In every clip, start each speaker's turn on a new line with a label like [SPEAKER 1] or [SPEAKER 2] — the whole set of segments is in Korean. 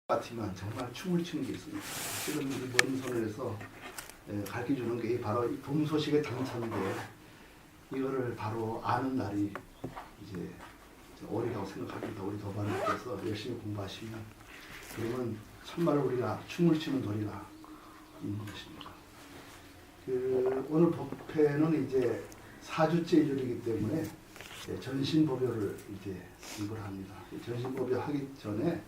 [SPEAKER 1] 같지만 정말 춤을 추는 게 있습니다. 지금 이 먼 손에서 가르쳐주는 게 바로 이 봄소식의 당찬인데 이거를 바로 아는 날이 이제 올해라고 생각합니다. 우리 도반님께서 열심히 공부하시면 그러면 참말로 우리가 춤을 추는 도리가 있는 것입니다. 오늘 법회는 이제 4주째 일요일이기 때문에 전신법요를 이제 공부를 합니다. 전신법요 하기 전에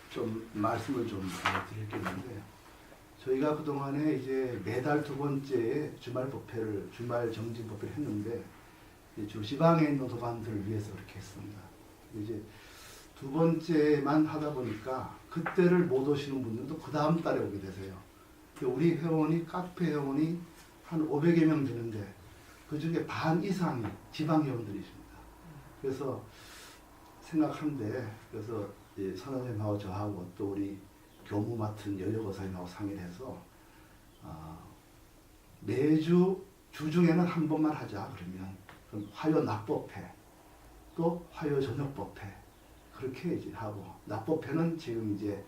[SPEAKER 1] 좀 말씀을 좀 드릴 게 있는데요. 저희가 그동안에 이제 매달 두 번째 주말 법회를, 주말 정진 법회를 했는데, 주 지방에 있는 도반들을 위해서 그렇게 했습니다. 이제 두 번째만 하다 보니까 그때를 못 오시는 분들도 그 다음 달에 오게 되세요. 우리 회원이, 카페 회원이 한 500여 명 되는데, 그 중에 반 이상이 지방 회원들이십니다. 그래서 생각한데, 그래서 선생님하고 저하고 또 우리 교무 맡은 여여고사님하고 상의를 해서 매주 주중에는 한 번만 하자. 그럼 화요 낮법회 또 화요 저녁법회 그렇게 이제 하고, 낮법회는 지금 이제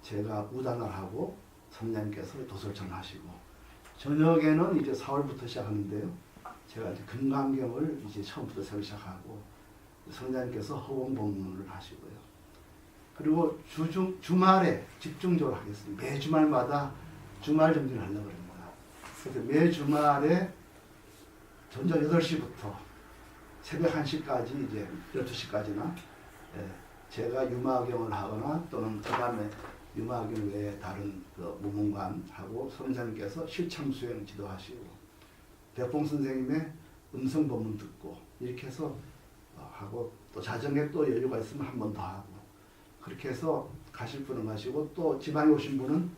[SPEAKER 1] 제가 우단을 하고 선생님께서 도설천 하시고, 저녁에는 이제 4월부터 시작하는데요. 제가 이제 금강경을 이제 처음부터 새로 시작하고 선생님께서 허공법문을 하시고요. 그리고 주말에 집중적으로 하겠습니다. 매 주말마다 주말 정진을 하려고 합니다. 그래서 매 주말에 전전 8시부터 새벽 1시까지 이제 12시까지나 제가 유마경을 하거나 또는 그 다음에 유마경 외에 다른 무문관하고 선생님께서 실참 수행 지도하시고 백봉 선생님의 음성 법문 듣고 이렇게 해서 하고, 또 자정에 또 여유가 있으면 한 번 더 하고, 그렇게 해서 가실 분은 가시고, 또 지방에 오신 분은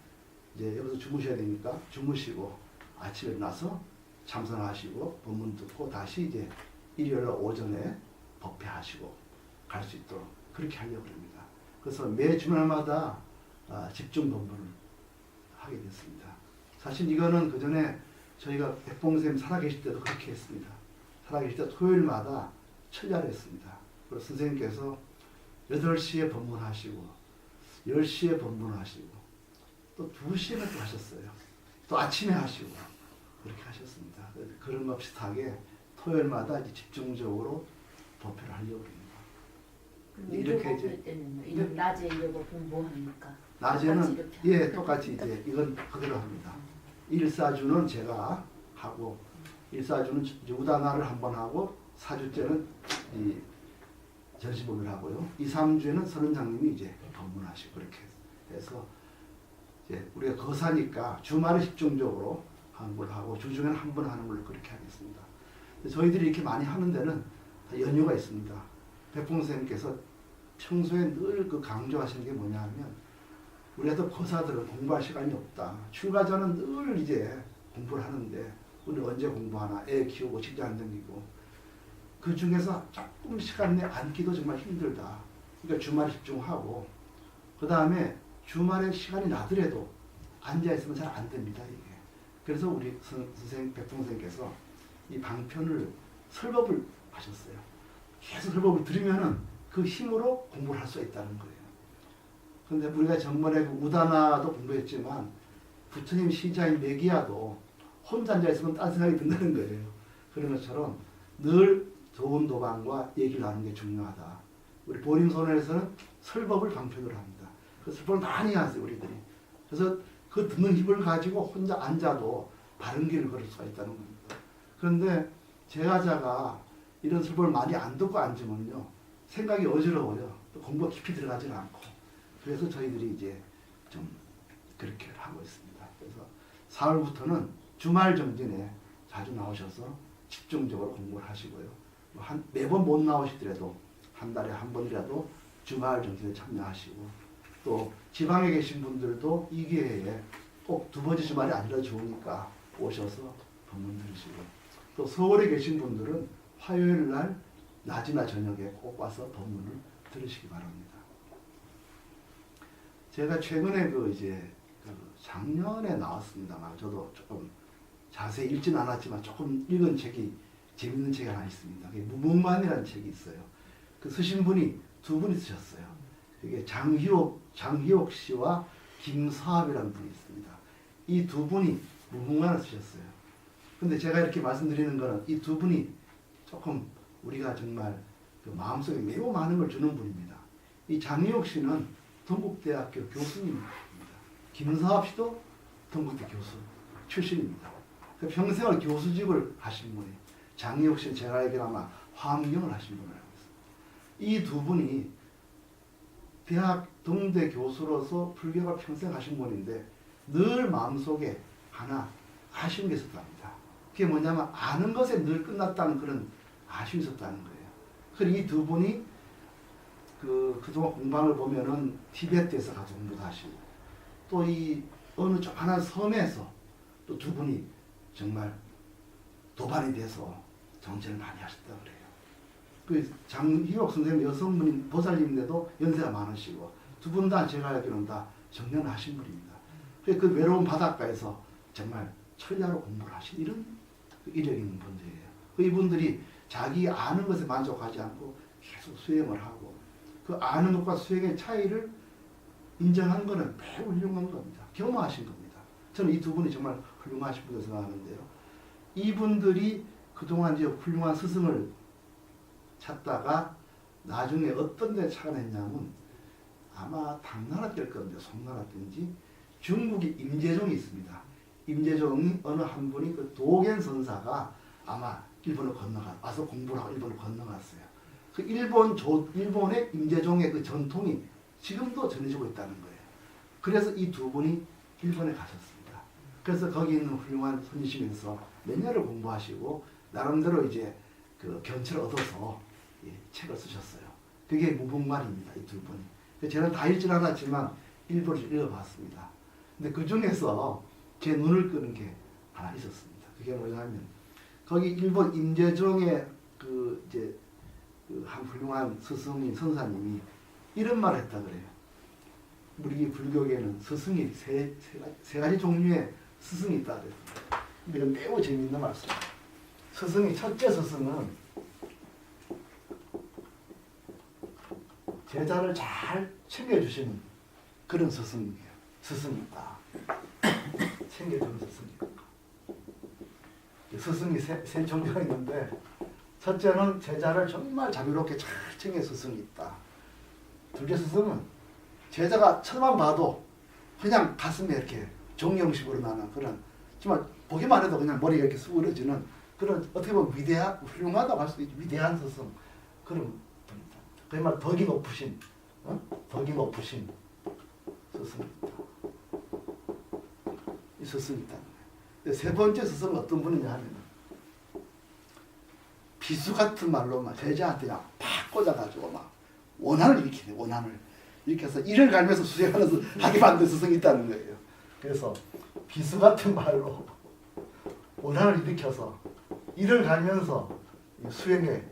[SPEAKER 1] 이제 여기서 주무셔야 되니까 주무시고 아침에 일어나서 참선하시고 법문 듣고 다시 이제 일요일 오전에 법회하시고 갈 수 있도록 그렇게 하려고 합니다. 그래서 매 주말마다 집중 법문을 하게 됐습니다. 사실 이거는 그 전에 저희가 백봉선생님 살아계실 때도 그렇게 했습니다. 살아계실 때 토요일마다 철야를 했습니다. 그리고 선생님께서 8시에 법문하시고 10시에 법문하시고 또 2시에는 또 하셨어요. 또 아침에 하시고 그렇게 하셨습니다. 그런 것 비슷하게 토요일마다 이제 집중적으로 법회를 하려고 합니다.
[SPEAKER 2] 이렇게 이제 낮에 이러고 공부하니까
[SPEAKER 1] 낮에는 똑같이 이제 이건 그대로 합니다. 일사주는 제가 하고, 일사주는 우다나를 한번 하고 4주째는 이 전시법을 하고요. 2, 3주에는 선원장님이 이제 법문하시고 그렇게 해서 이제 우리가 거사니까 주말에 집중적으로 하는 걸 하고 주중에는 한 번 하는 걸 그렇게 하겠습니다. 저희들이 이렇게 많이 하는 데는 연유가 있습니다. 백봉 선생님께서 평소에 늘 그 강조하시는 게 뭐냐 하면, 우리가 거사들은 공부할 시간이 없다. 출가자는 늘 이제 공부를 하는데 우리 언제 공부하나, 애 키우고 직장 안 다니고 그 중에서 조금 시간 내 앉기도 정말 힘들다. 그러니까 주말에 집중하고, 그 다음에 주말에 시간이 나더라도 앉아있으면 잘 안 됩니다, 이게. 그래서 우리 선생님, 백봉 선생님께서 이 방편을 설법을 하셨어요. 계속 설법을 들으면은 그 힘으로 공부를 할 수 있다는 거예요. 그런데 우리가 정말에 우다나도 공부했지만 부처님 시자인 메기야도 혼자 앉아있으면 딴 생각이 든다는 거예요. 그런 것처럼 늘 좋은 도반과 얘기를 하는 게 중요하다. 우리 보림선언에서는 설법을 방편으로 합니다. 그 설법을 많이 하세요, 우리들이. 그래서 그 듣는 힘을 가지고 혼자 앉아도 바른 길을 걸을 수가 있다는 겁니다. 그런데 제자가 이런 설법을 많이 안 듣고 앉으면요, 생각이 어지러워요. 또 공부가 깊이 들어가지 않고. 그래서 저희들이 이제 좀 그렇게 하고 있습니다. 그래서 4월부터는 주말 정진에 자주 나오셔서 집중적으로 공부를 하시고요. 매번 못 나오시더라도 한 달에 한 번이라도 주말 정진에 참여하시고, 또 지방에 계신 분들도 이 기회에 꼭 두 번째 주말이 아니라 좋으니까 오셔서 법문 들으시고, 또 서울에 계신 분들은 화요일 날 낮이나 저녁에 꼭 와서 법문을 들으시기 바랍니다. 제가 최근에 작년에 나왔습니다만, 저도 조금 자세히 읽지는 않았지만 조금 읽은 책이, 재밌는 책이 하나 있습니다. 무문관이라는 책이 있어요. 그 쓰신 분이 두 분이 쓰셨어요. 이게 장희옥 씨와 김서합이라는 분이 있습니다. 이 두 분이 무궁화를 쓰셨어요. 근데 제가 이렇게 말씀드리는 거는 이 두 분이 조금 우리가 정말 그 마음속에 매우 많은 걸 주는 분입니다. 이 장희옥 씨는 동국대학교 교수님입니다. 김서합 씨도 동국대 교수 출신입니다. 그 평생을 교수직을 하신 분이 장희옥 씨는 제가 알기로 아마 화엄경을 하신 분을 알고 있습니다. 이 두 분이 대학 동대 교수로서 불교가 평생 하신 분인데 늘 마음속에 하나 아쉬운 게 있었답니다. 그게 뭐냐면 아는 것에 늘 끝났다는 그런 아쉬움이 있었다는 거예요. 그리고 이 두 분이 그동안 공방을 보면은 티베트에서 가서 공부도 하시고 또 이 어느 조그마한 섬에서 또 두 분이 정말 도반이 돼서 정치를 많이 하셨다 그래요. 그 장희옥 선생님 여성분인 보살님인데도 연세가 많으시고 두 분 다 제가 알기로는 다 정년하신 분입니다. 그 외로운 바닷가에서 정말 철야로 공부를 하신 이런 이력 있는 분들이에요. 이분들이 자기 아는 것에 만족하지 않고 계속 수행을 하고 그 아는 것과 수행의 차이를 인정한 것은 매우 훌륭한 겁니다. 겸허하신 겁니다. 저는 이 두 분이 정말 훌륭하신 분이라고 생각하는데요. 이분들이 그동안 이제 훌륭한 스승을 찾다가 나중에 어떤 데 착안했냐면 아마 당나라 될 건데 송나라든지 중국의 임재종이 있습니다. 임재종이 어느 한 분이 그 도겐 선사가 아마 일본을 와서 공부를 하고 일본을 건너갔어요. 그 일본의 임재종의 그 전통이 지금도 전해지고 있다는 거예요. 그래서 이 두 분이 일본에 가셨습니다. 그래서 거기 있는 훌륭한 선지시면서 몇 년을 공부하시고 나름대로 이제 그 견체를 얻어서 책을 쓰셨어요. 그게 무궁말입니다. 이 두 분이. 저는 다 읽지는 않았지만 일부를 읽어봤습니다. 근데 그 중에서 제 눈을 끄는 게 하나 있었습니다. 그게 뭐냐면 거기 일본 임재종의 한 훌륭한 스승인 선사님이 이런 말을 했다 그래요. 우리 불교계에는 스승이 세 가지 종류의 스승이 있다 그랬습니다. 근데 이건 매우 재미있는 말씀입니다. 첫째 스승은 제자를 잘 챙겨주시는 그런 스승이에요. 스승이 있다. 챙겨주는 스승이 있다. 스승이 세 종류가 있는데 첫째는 제자를 정말 자비롭게 잘 챙겨 스승이 있다. 둘째 스승은 제자가 쳐만 봐도 그냥 가슴에 이렇게 종영식으로 나는 그런 정말 보기만 해도 그냥 머리가 이렇게 수그러지는 그런 어떻게 보면 훌륭하다고 할 수 있죠. 위대한 스승 그런 분이다. 그야말로 덕이 높으신 스승이 있다. 이 스승이 있다. 세 번째 스승은 어떤 분이냐 하면 비수 같은 말로 막 제자한테 그냥 팍 꽂아가지고 막 원한을 일으키네. 원한을 일으켜서 이를 갈면서 수행하면서 하게 만든 스승이 있다는 거예요. 그래서 비수 같은 말로 원한을 일으켜서 이를 갈면서 수행에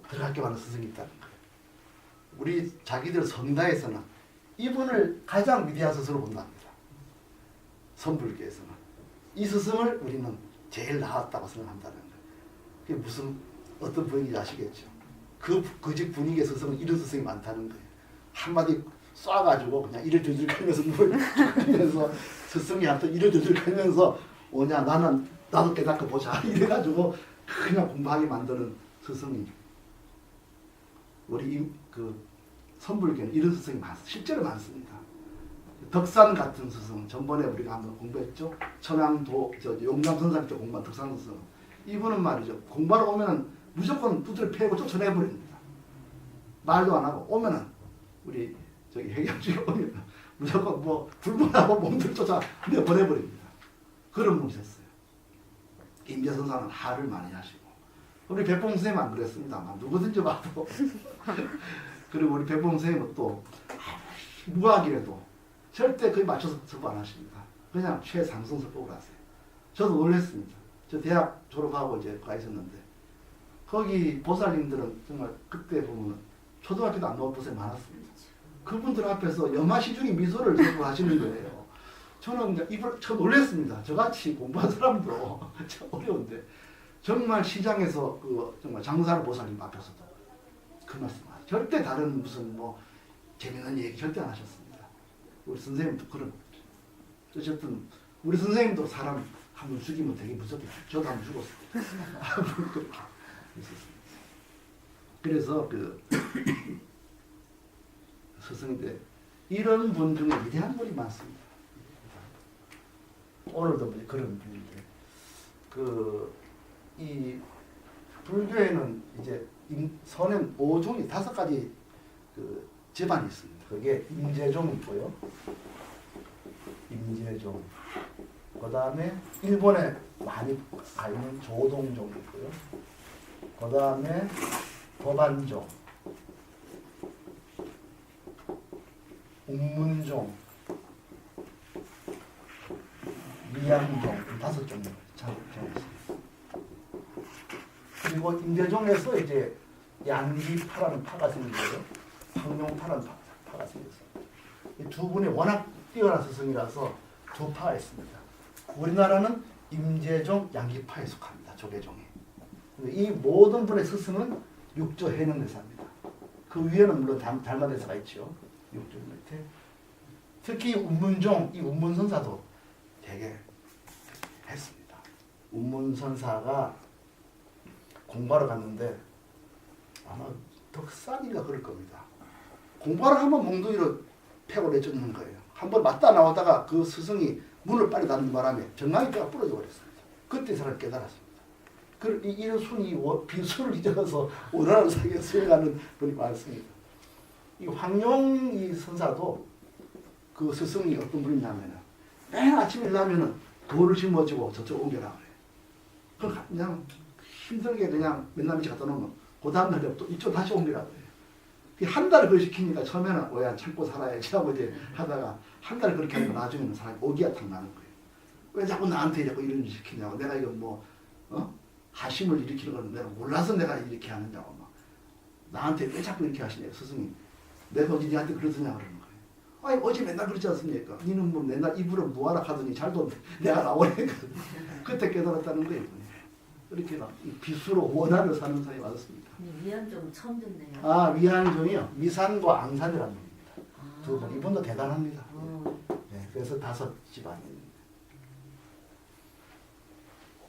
[SPEAKER 1] 들어가게 하는 스승이 있다는 거예요. 우리 자기들 성다에서는 이분을 가장 위대한 스승으로 본답니다. 선불교에서는 이 스승을 우리는 제일 나았다고 생각한다는 거예요. 그게 무슨 어떤 분위기인지 아시겠죠? 그 분위기의 스승은 이런 스승이 많다는 거예요. 한마디 쏴가지고 그냥 이를 들들 갈면서 누워있으면서 스승이 한테 이를 들들 갈면서 오냐 나도 깨닫고 보자 이래가지고 그냥 공부하게 만드는 스승이 우리 선불교는 이런 스승이 실제로 많습니다. 덕산 같은 스승, 전번에 우리가 한번 공부했죠. 용남 선사님 때 공부한 덕산 스승. 이분은 말이죠. 공부하러 오면은 무조건 두드려 패고 쫓아내버립니다. 말도 안 하고 오면은 우리 해경주에 오면 무조건 불문하고 몸들 쫓아내버립니다. 그런 분이셨어요. 임재 선사는 하를 많이 하시고 우리 백봉 선생님 안 그랬습니다만 누구든지 봐도 그리고 우리 백봉 선생님은 또 무학이라도 절대 거의 맞춰서 접부 안 하십니다. 그냥 최상승 설법을 하세요. 저도 놀랐습니다. 저 대학 졸업하고 이제 가 있었는데 거기 보살님들은 정말 그때 보면 초등학교도 안 나올 보살이 많았습니다. 그분들 앞에서 여마시중에 미소를 설법하시는 거예요. 저는 저 놀랐습니다. 저같이 공부한 사람도 참 어려운데 정말 시장에서 정말 장사를 보살님 앞에서도 그 말씀하세요. 절대 다른 무슨 뭐 재미있는 얘기 절대 안 하셨습니다. 우리 선생님도 그런 어쨌든 우리 선생님도 사람 한 번 죽이면 되게 무섭게 저도 한 번 죽었어요. 그렇게 있었습니다. 그래서 그 스승인데 이런 분 중에 위대한 분이 많습니다. 오늘도 뭐 그런 분인데 이 불교에는 이제 선행 5종이 5가지 그 제반이 있습니다. 그게 임재종 있고요. 임재종. 그 다음에 일본에 많이 알는 조동종 있고요. 그 다음에 법안종, 웅문종, 미양종 5종이 있습니다. 그리고 임재종에서 이제 양기파라는 파가 생기고요. 황룡파라는 파가 생겼어요. 이 두 분이 워낙 뛰어난 스승이라서 두 파가 있습니다. 우리나라는 임재종, 양기파에 속합니다. 조계종이. 이 모든 분의 스승은 육조 해능대사입니다. 그 위에는 물론 달마대사가 있죠. 육조 밑에. 특히 운문종, 이 운문선사도 되게 했습니다. 운문선사가 공부하러 갔는데 아마 덕산인가 그럴 겁니다. 공부하러 하면 몽둥이로 패고 내쫓는 거예요. 한번 맞다 나오다가 그 스승이 문을 빨리 닫는 바람에 정강이 뼈가 부러져 버렸습니다. 그때 사람 깨달았습니다. 이런 순이 빈순을 잊어서 오라를 사기에 수행하는 분이 많습니다. 이 황룡 이 선사도 그 스승이 어떤 분이냐면은 맨 아침에 일어나면은 돌을 짊어지고 저쪽 옮겨라 그래요. 그냥 힘들게 그냥 맨날 밑에 갖다 놓으면 그 다음날 또 이쪽 다시 옮기라 그래요. 한 달을 그걸 시키니까 처음에는 뭐야 참고 살아야지 하고 이제 하다가 한 달 그렇게 하니까 나중에는 사람이 오기가 탁 나는 거예요. 왜 자꾸 나한테 자꾸 이런 일 시키냐고. 내가 이거 뭐 하심을 일으키는 건 내가 몰라서 내가 이렇게 하느냐고 막 나한테 왜 자꾸 이렇게 하시냐 스승이. 내가 어제 니한테 그러더냐 그러는 거예요. 아니 어제 맨날 그러지 않습니까? 니는 뭐 맨날 입으로 뭐하라 하더니 잘도 내가 나오니까 그때 깨달았다는 거예요. 이렇게 비수로 원한을 사는 사람이 많았습니다.
[SPEAKER 2] 위안종 처음 듣네요.
[SPEAKER 1] 아 위안종이요. 미산과 앙산이라는 분입니다. 두 분. 이분도 대단합니다. 네, 그래서 5 집안입니다.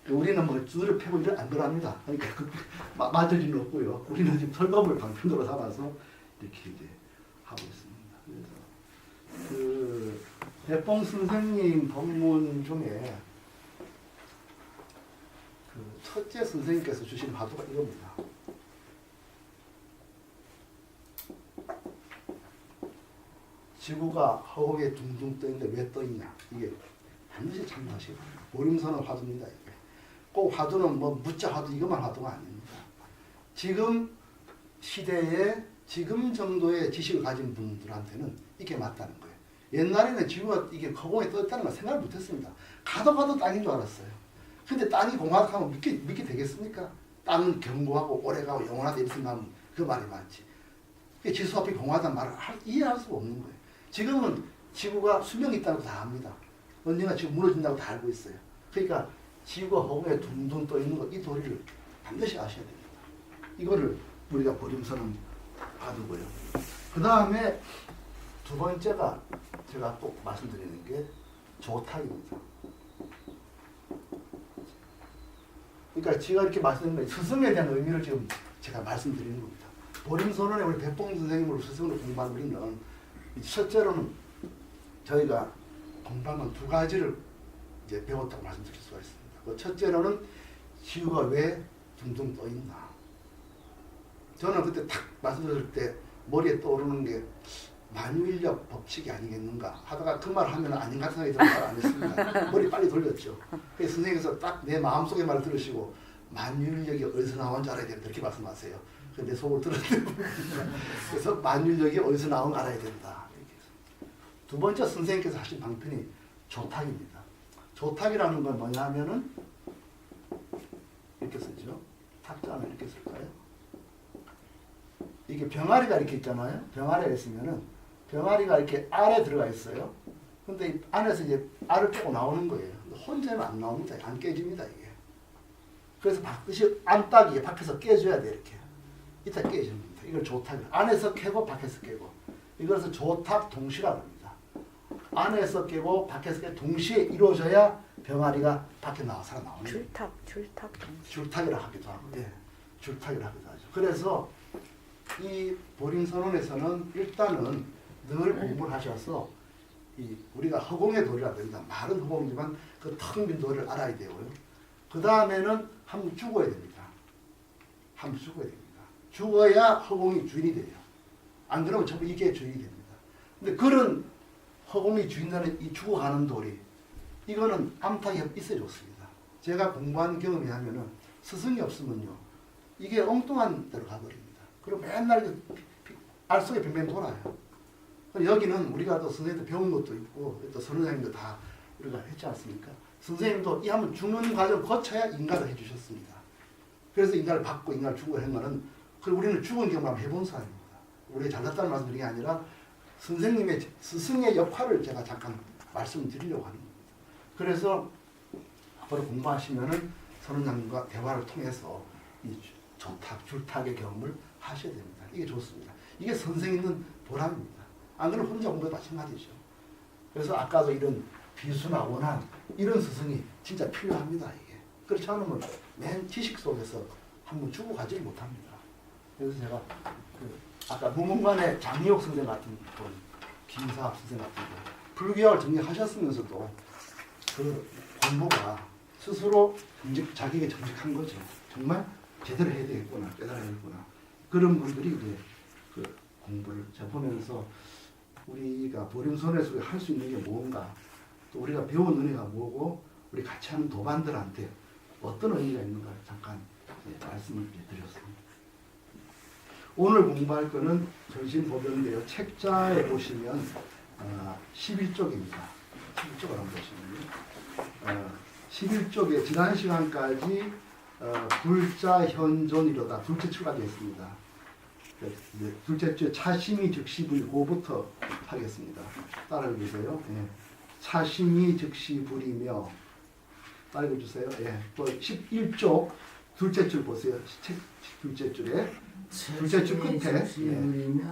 [SPEAKER 1] 우리는 뭐 줄을 패고 이런 안 그럽니다. 그러니까 맞을 일은 없고요. 우리는 지금 설법을 방편으로 삼아서 이렇게 이제 하고 있습니다. 그래서 그 대뽕 선생님 법문 중에 그 첫째 선생님께서 주신 화두가 이겁니다. 지구가 허공에 둥둥 떠있는데 왜 떠있냐. 이게 반드시 참고하시고 보림선언 화두입니다. 이게. 꼭 화두는 뭐 묻자 화두 이것만 화두가 아닙니다. 지금 시대에 지금 정도의 지식을 가진 분들한테는 이게 맞다는 거예요. 옛날에는 지구가 이게 허공에 떠있다는 걸 생각을 못했습니다. 가도 땅인 줄 알았어요. 근데 땅이 공화하면 믿게 되겠습니까? 땅은 견고하고 오래가고 영원하다 이렇게 생각하면 그 말이 맞지. 지수 앞이 공화하다는 말을 이해할 수가 없는 거예요. 지금은 지구가 수명이 있다고 다 압니다. 언젠가 지구 무너진다고 다 알고 있어요. 그러니까 지구가 허공에 둥둥 떠 있는 거 이 도리를 반드시 아셔야 됩니다. 이거를 우리가 보림선언 화두고요. 그 다음에 두 번째가 제가 꼭 말씀드리는 게 조탁입니다. 그러니까 제가 이렇게 말씀드리는 건 스승에 대한 의미를 지금 제가 말씀드리는 겁니다. 보림선언에 우리 백봉 선생님으로 스승으로 공부한 우리는 첫째로는 저희가 공부하면 2가지를 이제 배웠다고 말씀드릴 수가 있습니다. 그 첫째로는 지구가 왜 둥둥 떠 있나. 저는 그때 탁 말씀드릴 때 머리에 떠오르는 게 만유인력 법칙이 아니겠는가 하다가 그 말을 하면 아닌 같은 생각이 들어서 안 했습니다. 머리 빨리 돌렸죠. 그래서 선생님께서 딱 내 마음속의 말을 들으시고 만유인력이 어디서 나온 줄 알아야 된다 이렇게 말씀하세요. 근데 속을 들었는데 그래서 만유인력이 어디서 나온 걸 알아야 된다. 두 번째 선생님께서 하신 방편이 조탁입니다. 조탁이라는 건 뭐냐 하면은 이렇게 쓰죠. 탁자는 이렇게 쓸까요? 이게 병아리가 이렇게 있잖아요. 병아리가 있으면은 병아리가 이렇게 알에 들어가 있어요. 근데 이 안에서 이제 알을 깨고 나오는 거예요. 혼자는 안 나옵니다. 안 깨집니다, 이게. 그래서 반드시 안딱이 밖에서 깨줘야 돼, 이렇게. 이따 깨지는 겁니다. 이걸 조탁. 안에서 깨고 밖에서 깨고. 이것을 조탁 동시라고 합니다. 안에서 깨고 밖에서 깨고 동시에 이루어져야 병아리가 밖에 나와서 나오는 거예요. 줄탁이라 하기도 하고, 예, 줄탁이라 하기도 하죠. 그래서 이 보림선언에서는 일단은 늘 공부를 하셔서 이 우리가 허공의 도리라고 합니다. 말은 허공이지만 그 텅 빈 도리를 알아야 되고요. 그 다음에는 한번 죽어야 됩니다. 한번 죽어야 됩니다. 죽어야 허공이 주인이 돼요. 안 그러면 전부 이게 주인이 됩니다. 근데 그런 허공이 주인되는 이 죽어가는 도리, 이거는 암탉이 있어야 좋습니다. 제가 공부한 경험이 하면은 스승이 없으면요, 이게 엉뚱한 데로 가버립니다. 그리고 맨날 알 속에 뱅뱅 돌아요. 여기는 우리가 또 선생님도 배운 것도 있고 또 선생님도 다 우리가 했지 않습니까? 선생님도 이 한번 죽는 과정 거쳐야 인가를 해주셨습니다. 그래서 인가를 받고 인가를 주고 한 거는, 우리는 죽은 경험을 해본 사람입니다. 우리가 잘났다는 말씀 드린 게 아니라 선생님의 스승의 역할을 제가 잠깐 말씀드리려고 하는 겁니다. 그래서 앞으로 공부하시면은 선원장님과 대화를 통해서 이 조탁, 줄탁의 경험을 하셔야 됩니다. 이게 좋습니다. 이게 선생 있는 보람입니다. 안 그러면 혼자 공부도 마찬가지죠. 그래서 아까도 이런 비수나 원한 이런 스승이 진짜 필요합니다. 이게 그렇지 않으면 맨 지식 속에서 한번 주고 가지 못합니다. 그래서 제가 아까 무문관의 장미옥 선생 같은 분, 김사합 선생 같은 분, 불교학을 정리하셨으면서도 그 공부가 스스로 자기에게 정직한 거죠. 정말 제대로 해야 되겠구나, 깨달아야 되겠구나. 그런 분들이 이제 그 공부를 제가 보면서 우리가 보림선에서 할 수 있는 게 뭔가, 또 우리가 배운 은혜가 뭐고, 우리 같이 하는 도반들한테 어떤 의미가 있는가 잠깐 말씀을 드렸습니다. 오늘 공부할 거는 전신보변인데요. 책자에 보시면 11쪽입니다. 11쪽을 한번 보시면요. 11쪽에 지난 시간까지 불자 현존이로다 둘째 출까지 했습니다. 둘째 주 차심이 즉시불 고부터 하겠습니다. 따라해 주세요. 예. 차심이 즉시불이며 따라해 주세요. 예. 11쪽 둘째 줄 보세요. 책 둘째 줄에 둘째 줄 끝에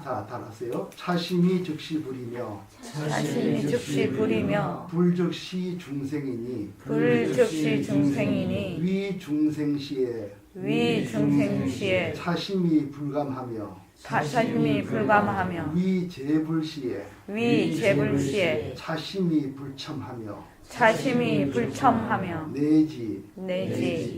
[SPEAKER 1] 다 달았어요. 차심이 즉시불이며
[SPEAKER 3] 자신이 즉시 부리며
[SPEAKER 1] 불즉시 중생이니
[SPEAKER 3] 불즉시 중생이니
[SPEAKER 1] 위중생시에
[SPEAKER 3] 위중생시에
[SPEAKER 1] 차심이 불감하며
[SPEAKER 3] 자심이 불감하며
[SPEAKER 1] 위재불시에
[SPEAKER 3] 위재불시에
[SPEAKER 1] 차심이 불첨하며
[SPEAKER 3] 자심이 불첨하며
[SPEAKER 1] 내지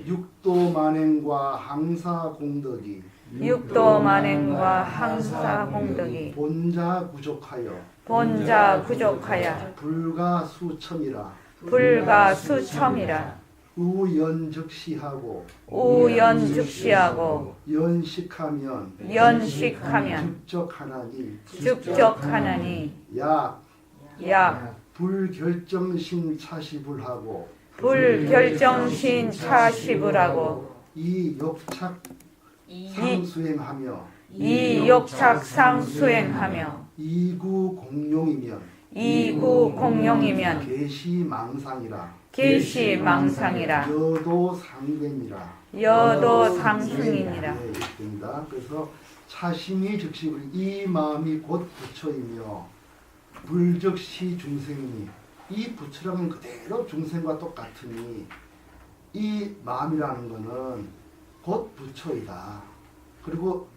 [SPEAKER 1] 육도 만행과 항사 공덕이
[SPEAKER 3] 육도 만행과 항사 공덕이
[SPEAKER 1] 본자 부족하여
[SPEAKER 3] 본자 부족하여
[SPEAKER 1] 불가수첨이라
[SPEAKER 3] 불가수첨이라
[SPEAKER 1] 우연즉시하고
[SPEAKER 3] 우연즉시하고
[SPEAKER 1] 연식하면
[SPEAKER 3] 연식하면
[SPEAKER 1] 즉적하나니
[SPEAKER 3] 약
[SPEAKER 1] 불결정신 차시불하고
[SPEAKER 3] 불결정신 차시불하고
[SPEAKER 1] 이욕착 상수행하며
[SPEAKER 3] 이욕착상 수행하며
[SPEAKER 1] 이구공룡이면
[SPEAKER 3] 계시망상이라 여도상승이라
[SPEAKER 1] 네, 이렇게 됩니다. 그래서 차심이 즉시 이 마음이 곧 부처이며 불즉시 중생이니 이 부처라는 그대로 중생과 똑같으니 이 마음이라는 것은 곧 부처이다. 그리고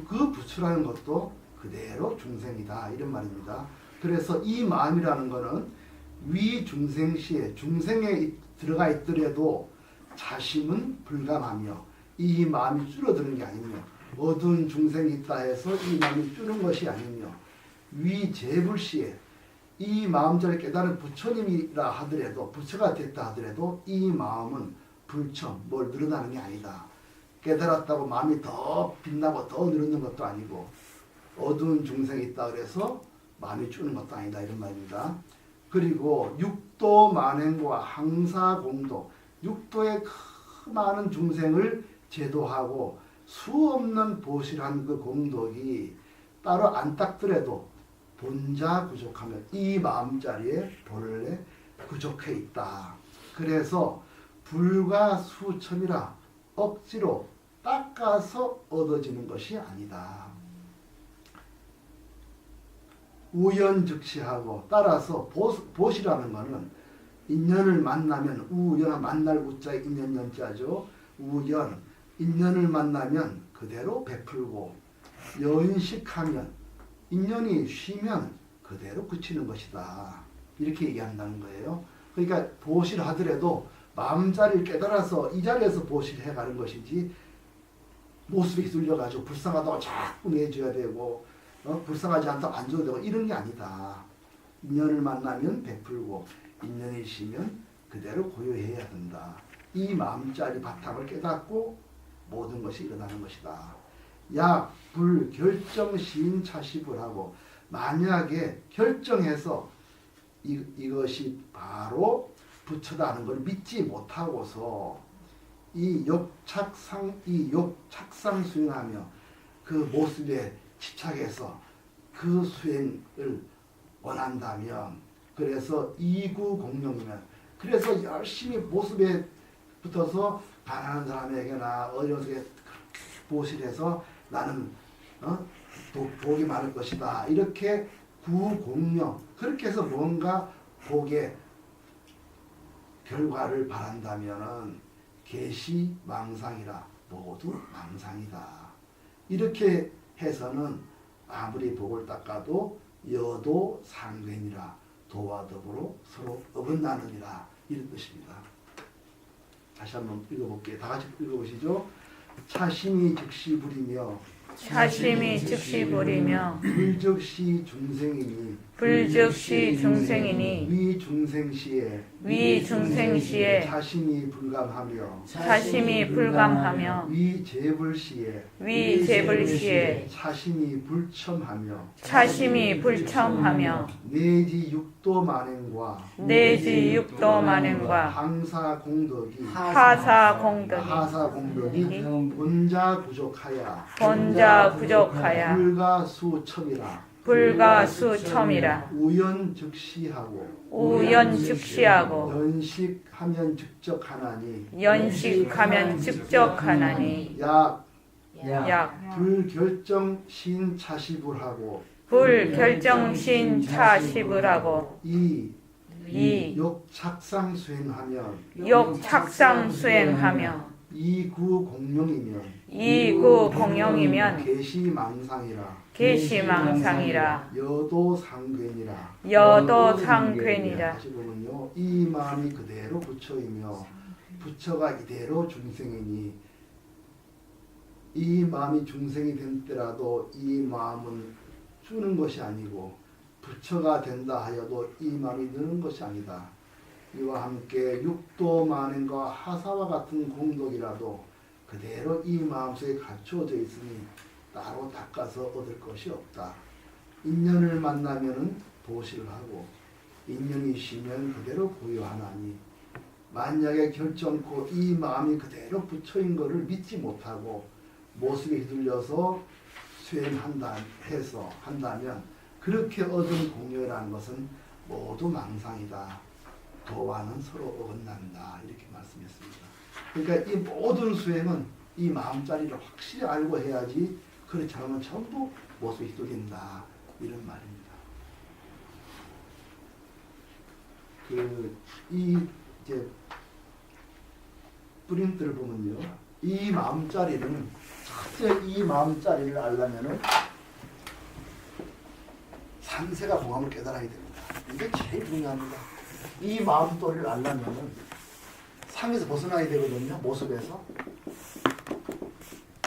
[SPEAKER 1] 그 부처라는 것도 그대로 중생이다. 이런 말입니다. 그래서 이 마음이라는 것은 위중생시에 중생에 들어가 있더라도 자심은 불감하며 이 마음이 줄어드는 게 아니며 어두운 중생이 있다 해서 이 마음이 줄는 것이 아니며 위재불시에 이 마음자를 깨달은 부처님이라 하더라도 부처가 됐다 하더라도 이 마음은 불첨 뭘 늘어나는 게 아니다. 깨달았다고 마음이 더 빛나고 더 늘어나는 것도 아니고 어두운 중생이 있다 그래서 마음이 줄는 것도 아니다 이런 말입니다. 그리고 육도 만행과 항사공도 육도의 그 많은 중생을 제도하고 수없는 보실한 그 공덕이 따로 안 닦더라도 본자 부족하면 이 마음자리에 본래 부족해 있다. 그래서 불가수첨이라 억지로 닦아서 얻어지는 것이 아니다. 우연즉시하고 따라서 보시라는 거는 인연을 만나면 우연 만날 우자에 인연 연자죠. 우연 인연을 만나면 그대로 베풀고 연식하면 인연이 쉬면 그대로 그치는 것이다. 이렇게 얘기한다는 거예요. 그러니까 보시를 하더라도 마음자리를 깨달아서 이 자리에서 보시를 해가는 것이지 모습에 휘둘려가지고 불쌍하다고 자꾸 내줘야 되고 불쌍하지 않다고 안 줘도 되고 이런 게 아니다. 인연을 만나면 베풀고 인연이 쉬면 그대로 고요해야 된다. 이 마음자리 바탕을 깨닫고 모든 것이 일어나는 것이다. 약, 불, 결정, 시인, 차십을 하고 만약에 결정해서 이것이 바로 부처다 하는 걸 믿지 못하고서 이 욕착상 수행하며 그 모습에 집착해서 그 수행을 원한다면 그래서 이구공룡이면 그래서 열심히 모습에 붙어서 가난한 사람에게나 어려운 사람에게 보실해서 나는 복이 많을 것이다. 이렇게 구공룡 그렇게 해서 뭔가 복의 결과를 바란다면은 계시망상이라 모두 망상이다. 이렇게 해서는 아무리 복을 닦아도 여도 상괴니라 도와 더불어 서로 어긋나느니라 이런 뜻입니다. 다시 한번 읽어볼게요. 다 같이 읽어보시죠. 차심이 즉시 부리며
[SPEAKER 3] 차심이 즉시 부리며
[SPEAKER 1] 불즉시 중생이니
[SPEAKER 3] 불즉시 중생이니
[SPEAKER 1] 위중생시에
[SPEAKER 3] 위중생시에
[SPEAKER 1] 차심이 불감하며
[SPEAKER 3] 차심이 불감하며
[SPEAKER 1] 위재불시에
[SPEAKER 3] 위재불시에
[SPEAKER 1] 차심이 불첨하며
[SPEAKER 3] 차심이 불첨하며
[SPEAKER 1] 내지 육도 만행과
[SPEAKER 3] 내지 육도 만행과
[SPEAKER 1] 항사공덕이
[SPEAKER 3] 하사공덕이
[SPEAKER 1] 본자 부족하야
[SPEAKER 3] 본자 부족하야
[SPEAKER 1] 불가수첨이라
[SPEAKER 3] 불가수첨이라
[SPEAKER 1] 우연즉시하고
[SPEAKER 3] 우연즉시하고
[SPEAKER 1] 연식하면 즉적하나니
[SPEAKER 3] 연식하면 즉적하나니
[SPEAKER 1] 약
[SPEAKER 3] 약
[SPEAKER 1] 불결정신 차시불하고
[SPEAKER 3] 불결정신 차십을
[SPEAKER 1] 이
[SPEAKER 3] 이
[SPEAKER 1] 욕착상 수행하면
[SPEAKER 3] 욕착상 수행하며
[SPEAKER 1] 이구공룡이면
[SPEAKER 3] 이구공영이면
[SPEAKER 1] 계시망상이라
[SPEAKER 3] 계시망상이라
[SPEAKER 1] 여도상괴니라
[SPEAKER 3] 여도상괴니라.
[SPEAKER 1] 다시 보면요 이 마음이 그대로 부처이며 부처가 이대로 중생이니 이 마음이 중생이 된 때라도 이 마음은 주는 것이 아니고 부처가 된다 하여도 이 마음이 느는 것이 아니다. 이와 함께 육도 만행과 하사와 같은 공덕이라도 그대로 이 마음속에 갖추어져 있으니 따로 닦아서 얻을 것이 없다. 인연을 만나면은 보시를 하고 인연이 쉬면 그대로 고요하나니 만약에 결정코 이 마음이 그대로 부처인 것을 믿지 못하고 모습에 휘둘려서 수행한다 해서 한다면 그렇게 얻은 공유라는 것은 모두 망상이다. 도와는 서로 어긋난다. 이렇게 말씀했습니다. 그러니까 이 모든 수행은 이 마음자리를 확실히 알고 해야지 그렇지 않으면 전부 모습에 휘둘린다. 이런 말입니다. 이 이제 프린트를 보면요. 이 마음자리는 첫째 이 마음자리를 알려면은 상세가 공함을 깨달아야 됩니다. 이게 제일 중요합니다. 이 마음도리를 알려면은 상에서 벗어나야 되거든요. 모습에서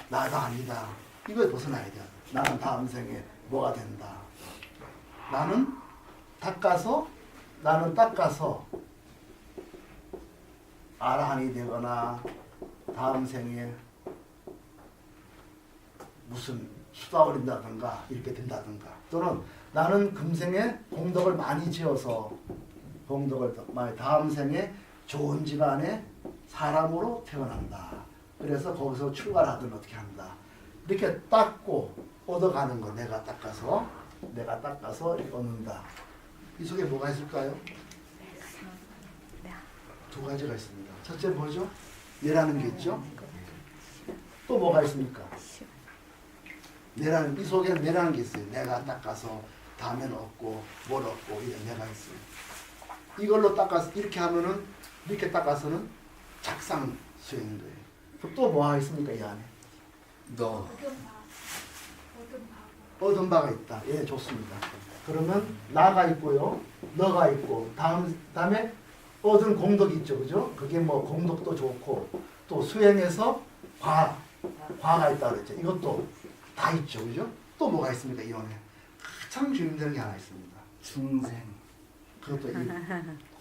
[SPEAKER 1] 나가 아니다. 이거에 벗어나야 돼요. 나는 다음 생에 뭐가 된다. 나는 닦아서 아라한이 되거나 다음 생에 무슨 수다 올린다든가 이렇게 된다든가 또는 나는 금생에 공덕을 많이 지어서 다음 생에 좋은 집안에 사람으로 태어난다. 그래서 거기서 출가하든 어떻게 한다. 이렇게 닦고 얻어가는 거 내가 닦아서 이렇게 얻는다. 이 속에 뭐가 있을까요? 두 가지가 있습니다. 첫째 뭐죠? 내라는 게 있죠. 또 뭐가 있습니까? 이 속에 내라는 게 있어요. 내가 닦아서 다음에는 없고 뭘 없고 이런 내가 있어요. 이걸로 닦아서 이렇게 하면은 이렇게 닦아서는 작상 수행인 거예요. 또 뭐가 있습니까 이 안에?
[SPEAKER 4] 너
[SPEAKER 1] 얻은 바가 있다. 예, 좋습니다. 그러면 나가 있고요, 너가 있고 다음에 얻은 공덕이 있죠, 그죠? 그게 뭐 공덕도 좋고 또 수행해서 과가 있다 그랬죠. 이것도 다 있죠, 그죠? 또 뭐가 있습니까 이 안에? 가장 중요한 게 하나 있습니다.
[SPEAKER 4] 중생
[SPEAKER 1] 그것도 이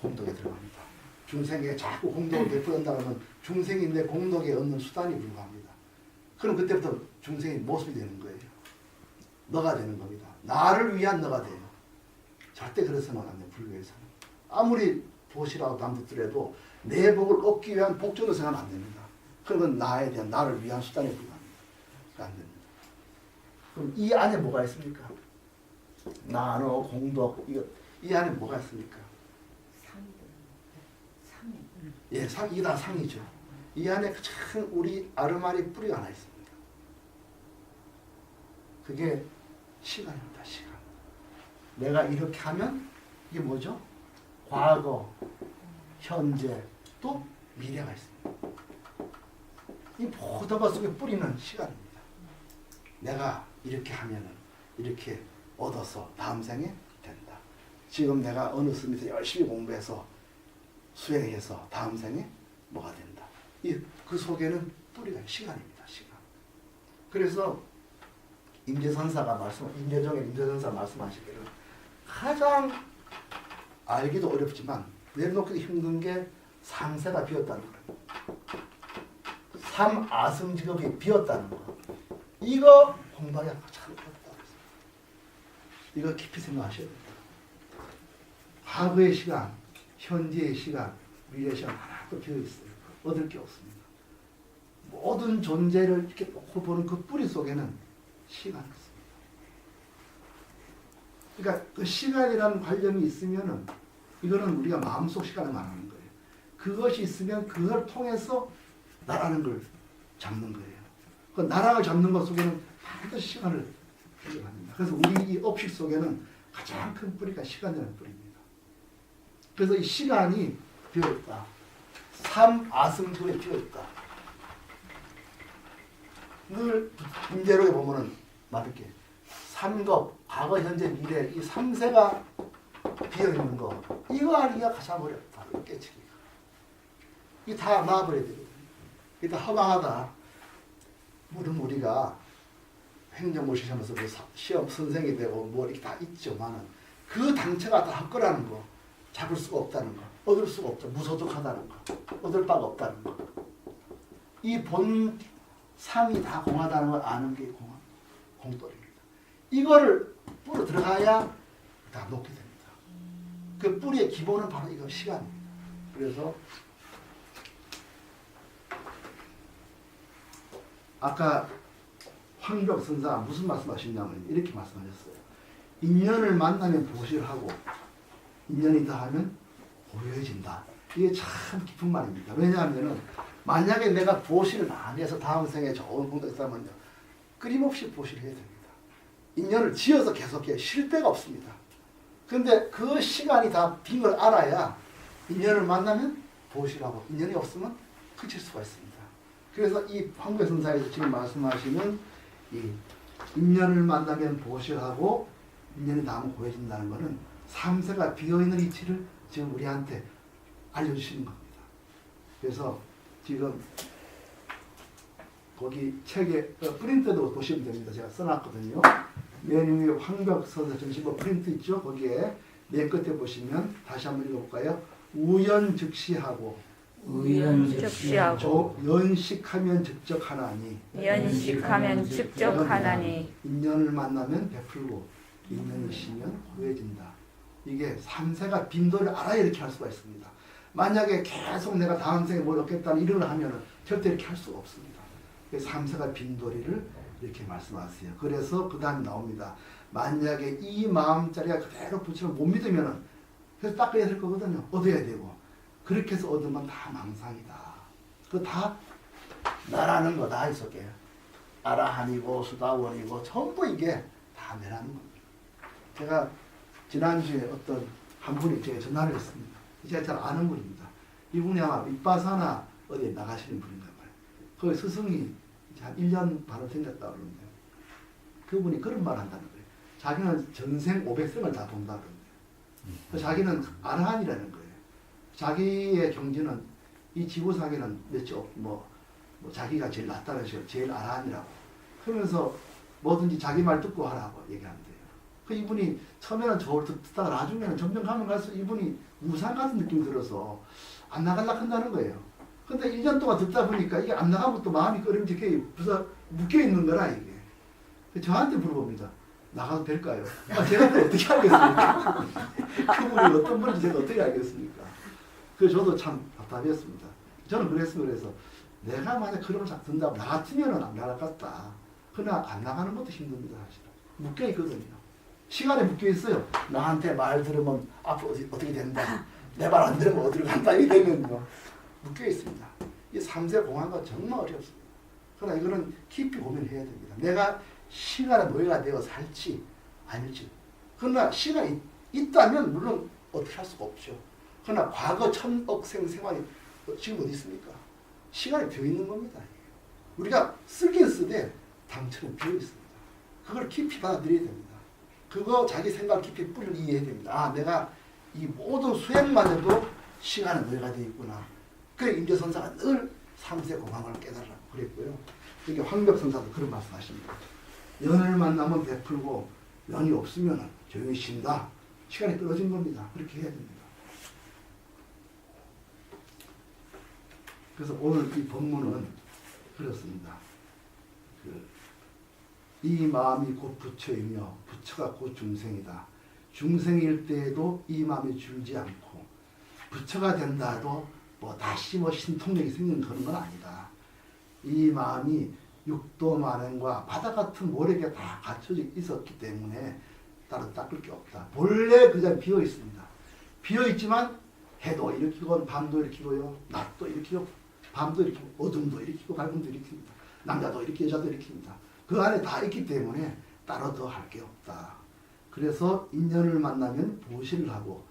[SPEAKER 1] 공덕에 들어갑니다. 중생에 자꾸 공덕을 베풀었다 그러면 중생인데 공덕에 얻는 수단이 불과합니다. 그럼 그때부터 중생이 모습이 되는 거예요. 너가 되는 겁니다. 나를 위한 너가 돼요. 절대 그래서는 안 돼요. 불교에서는. 아무리 보시라고 남듣더라도 내 복을 얻기 위한 복전도 생각하면 안 됩니다. 그러면 나에 대한 나를 위한 수단이 불과합니다. 안 됩니다. 그럼 이 안에 뭐가 있습니까? 나, 너, 공덕 이 안에 뭐가 있습니까? 예, 이게 다 상이죠. 이 안에 참 우리 아르마리 뿌리가 하나 있습니다. 그게 시간입니다. 시간. 내가 이렇게 하면 이게 뭐죠? 과거, 현재, 또 미래가 있습니다. 이 모든 것 속에 뿌리는 시간입니다. 내가 이렇게 하면은 이렇게 얻어서 다음 생에 된다. 지금 내가 어느 스미에서 열심히 공부해서 수행해서 다음 생에 뭐가 된다. 그 속에는 뿌리가 시간입니다. 시간. 그래서 임재정의 말씀하시기를 가장 알기도 어렵지만 내려놓기도 힘든 게 상세가 비었다는 거예요. 삼아승직업이 비었다는 거. 이거 공부하기가 참 어렵다. 이거 깊이 생각하셔야 됩니다. 과거의 시간, 현재의 시간, 미래의 시간 하나도 비어있어요. 얻을 게 없습니다. 모든 존재를 이렇게 놓고 보는 그 뿌리 속에는 시간이 있습니다. 그러니까 그 시간이라는 관념이 있으면은 이거는 우리가 마음속 시간을 말하는 거예요. 그것이 있으면 그걸 통해서 나라는 걸 잡는 거예요. 그 나라를 잡는 것 속에는 반드시 시간을 필요합니다. 그래서 우리 이 업식 속에는 가장 큰 뿌리가 시간이라는 뿌리입니다. 그래서 이 시간이 비어있다. 삼아승tur에 비어있다. 늘 임재록에 보면은 맞을게. 삼겁, 과거, 현재, 미래 이 삼세가 비어있는 거 이거 알기가 가장 어렵다. 깨치기가. 이게 다 놔버려야 되거든요. 이게 다 허망하다. 물론 우리가 행정고 시험에서 시험 선생이 되고 뭐 이렇게 다 있지만은 그 당체가 다 헛거라는 거. 잡을 수가 없다는 거. 얻을 수가 없다. 무소득하다는 거. 얻을 바가 없다는 거. 이 본 상이 다 공하다는 걸 아는 게 공돌입니다. 이거를 뿌려 들어가야 다 놓게 됩니다. 그 뿌리의 기본은 바로 이거 시간입니다. 그래서 아까 황벽 선사 무슨 말씀하셨냐면 이렇게 말씀하셨어요. 인연을 만나면 보시를 하고 인연이 더하면 고요해진다. 이게 참 깊은 말입니다. 왜냐하면 만약에 내가 보시를 안 해서 다음 생에 좋은 공덕이 있다면요. 끊임없이 보시를 해야 됩니다. 인연을 지어서 계속해. 쉴 데가 없습니다. 근데 그 시간이 다 빈 걸 알아야 인연을 만나면 보시라고 인연이 없으면 그칠 수가 있습니다. 그래서 이 황배선사에서 지금 말씀하시는 이 인연을 만나면 보시하고 인연이 닿으면 고해진다는 것은 삼세가 비어있는 이치를 지금 우리한테 알려주시는 겁니다. 그래서 지금 거기 책에 프린트도 보시면 됩니다. 제가 써놨거든요. 맨 위에 황벽선사 정신법 프린트 있죠. 거기에 맨 끝에 보시면 다시 한번 읽어볼까요? 우연즉시하고
[SPEAKER 3] 즉시하고
[SPEAKER 1] 연식하면 즉적하나니
[SPEAKER 3] 연식하면 즉적하나니
[SPEAKER 1] 인연을 만나면 베풀고 인연이 있으면 고해진다. 이게 삼세가 빈도를 알아야 이렇게 할 수가 있습니다. 만약에 계속 내가 다음 생에 뭘 얻겠다는 이런 걸 하면 절대 이렇게 할 수가 없습니다. 삼세가 빈도리를 이렇게 말씀하세요. 그래서 그 다음에 나옵니다. 만약에 이 마음자리가 그대로 부처를 못 믿으면 그래서 닦아야 될 거거든요. 얻어야 되고. 그렇게 해서 얻으면 다 망상이다. 그거 다 나라는 거다 이 속에. 아라한이고 수다원이고 전부 이게 다 내라는 겁니다. 제가 지난주에 어떤 한 분이 제게 전화를 했습니다. 제가 잘 아는 분입니다. 이분이 아마 밑바사나 어디에 나가시는 분인가 봐요. 거기 스승이 이제 한 1년 반을 생겼다고 그러는데 그분이 그런 말 한다는 거예요. 자기는 전생 500생을 다 본다 그러는데 자기는 아라한이라는 거예요. 자기의 경지는 이 지구상에는 뭐 자기가 제일 낫다는 식으로 제일 아라한이라고 그러면서 뭐든지 자기 말 듣고 하라고 얘기한대요. 그 이분이 처음에는 저를 듣다가 나중에는 점점 가면 갈수록 이분이 우상 같은 느낌이 들어서 안 나가려고 한다는 거예요. 근데 1년 동안 듣다 보니까 이게 안 나가고 또 마음이 꺼림직해 묶여 있는 거라 이게. 저한테 물어봅니다. 나가도 될까요? 제가 또 어떻게 알겠습니까? 그분이 어떤 분인지 제가 어떻게 알겠습니까? 그래서 저도 참 답답했습니다. 저는 그래서 내가 만약 그런 걸 듣는다고 나 같으면 안 나갈 것 같다. 그러나 안 나가는 것도 힘듭니다. 사실 묶여 있거든요. 시간에 묶여 있어요. 나한테 말 들으면 앞으로 어떻게 된다. 내 말 안 들으면 어디로 간다. 이게 되면요. 묶여 있습니다. 이 3세 공화가 정말 어렵습니다. 그러나 이거는 깊이 고민해야 됩니다. 내가 시간의 노예가 되어 살지 아닐지. 그러나 시간이 있다면 물론 어떻게 할 수가 없죠. 그러나 과거 1000억생 생활이 지금 어디 있습니까? 시간이 비어 있는 겁니다. 우리가 쓰긴 쓰되 당처는 비어 있습니다. 그걸 깊이 받아들여야 됩니다. 그거 자기 생각 깊이 뿌리를 이해해야 됩니다. 아, 내가 이 모든 수행만 해도 시간의 노예가 되어 있구나. 그래 임재선사가 늘 3세 공황을 깨달으라고 그랬고요. 이게 황벽선사도 그런 말씀하십니다. 연을 만나면 베풀고 연이 없으면 조용히 쉰다. 시간이 떨어진 겁니다. 그렇게 해야 됩니다. 그래서 오늘 이 본문은 그렇습니다. 이 마음이 곧 부처이며 부처가 곧 중생이다. 중생일 때에도 이 마음이 줄지 않고 부처가 된다 해도 다시 신통력이 생기는 그런 건 아니다. 이 마음이 육도 만행과 바다 같은 모래에 다 갖춰져 있었기 때문에 따로 닦을 게 없다. 본래 그 자리 비어 있습니다. 비어 있지만 해도 일으키고 밤도 일으키고요. 낮도 일으키고 밤도 일으키고 어둠도 일으키고 밝음도 일으킵니다. 남자도 일으키고 여자도 일으킵니다. 그 안에 다 있기 때문에 따로 더 할 게 없다. 그래서 인연을 만나면 보시를 하고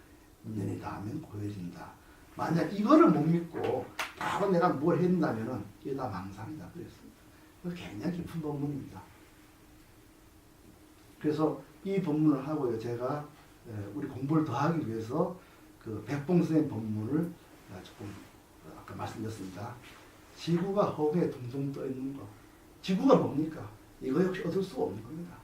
[SPEAKER 1] 인연이 닿으면 고해진다. 만약 이거를 못 믿고 바로 내가 뭘 했다면은 이게 다 망상이다. 그랬습니다. 굉장히 깊은 본문입니다. 그래서 이 본문을 하고요. 제가 우리 공부를 더 하기 위해서 그 백봉선의 본문을 조금 아까 말씀드렸습니다. 지구가 허공에 둥둥 떠 있는 거. 지구가 뭡니까? 이거 역시 얻을 수 없는 겁니다.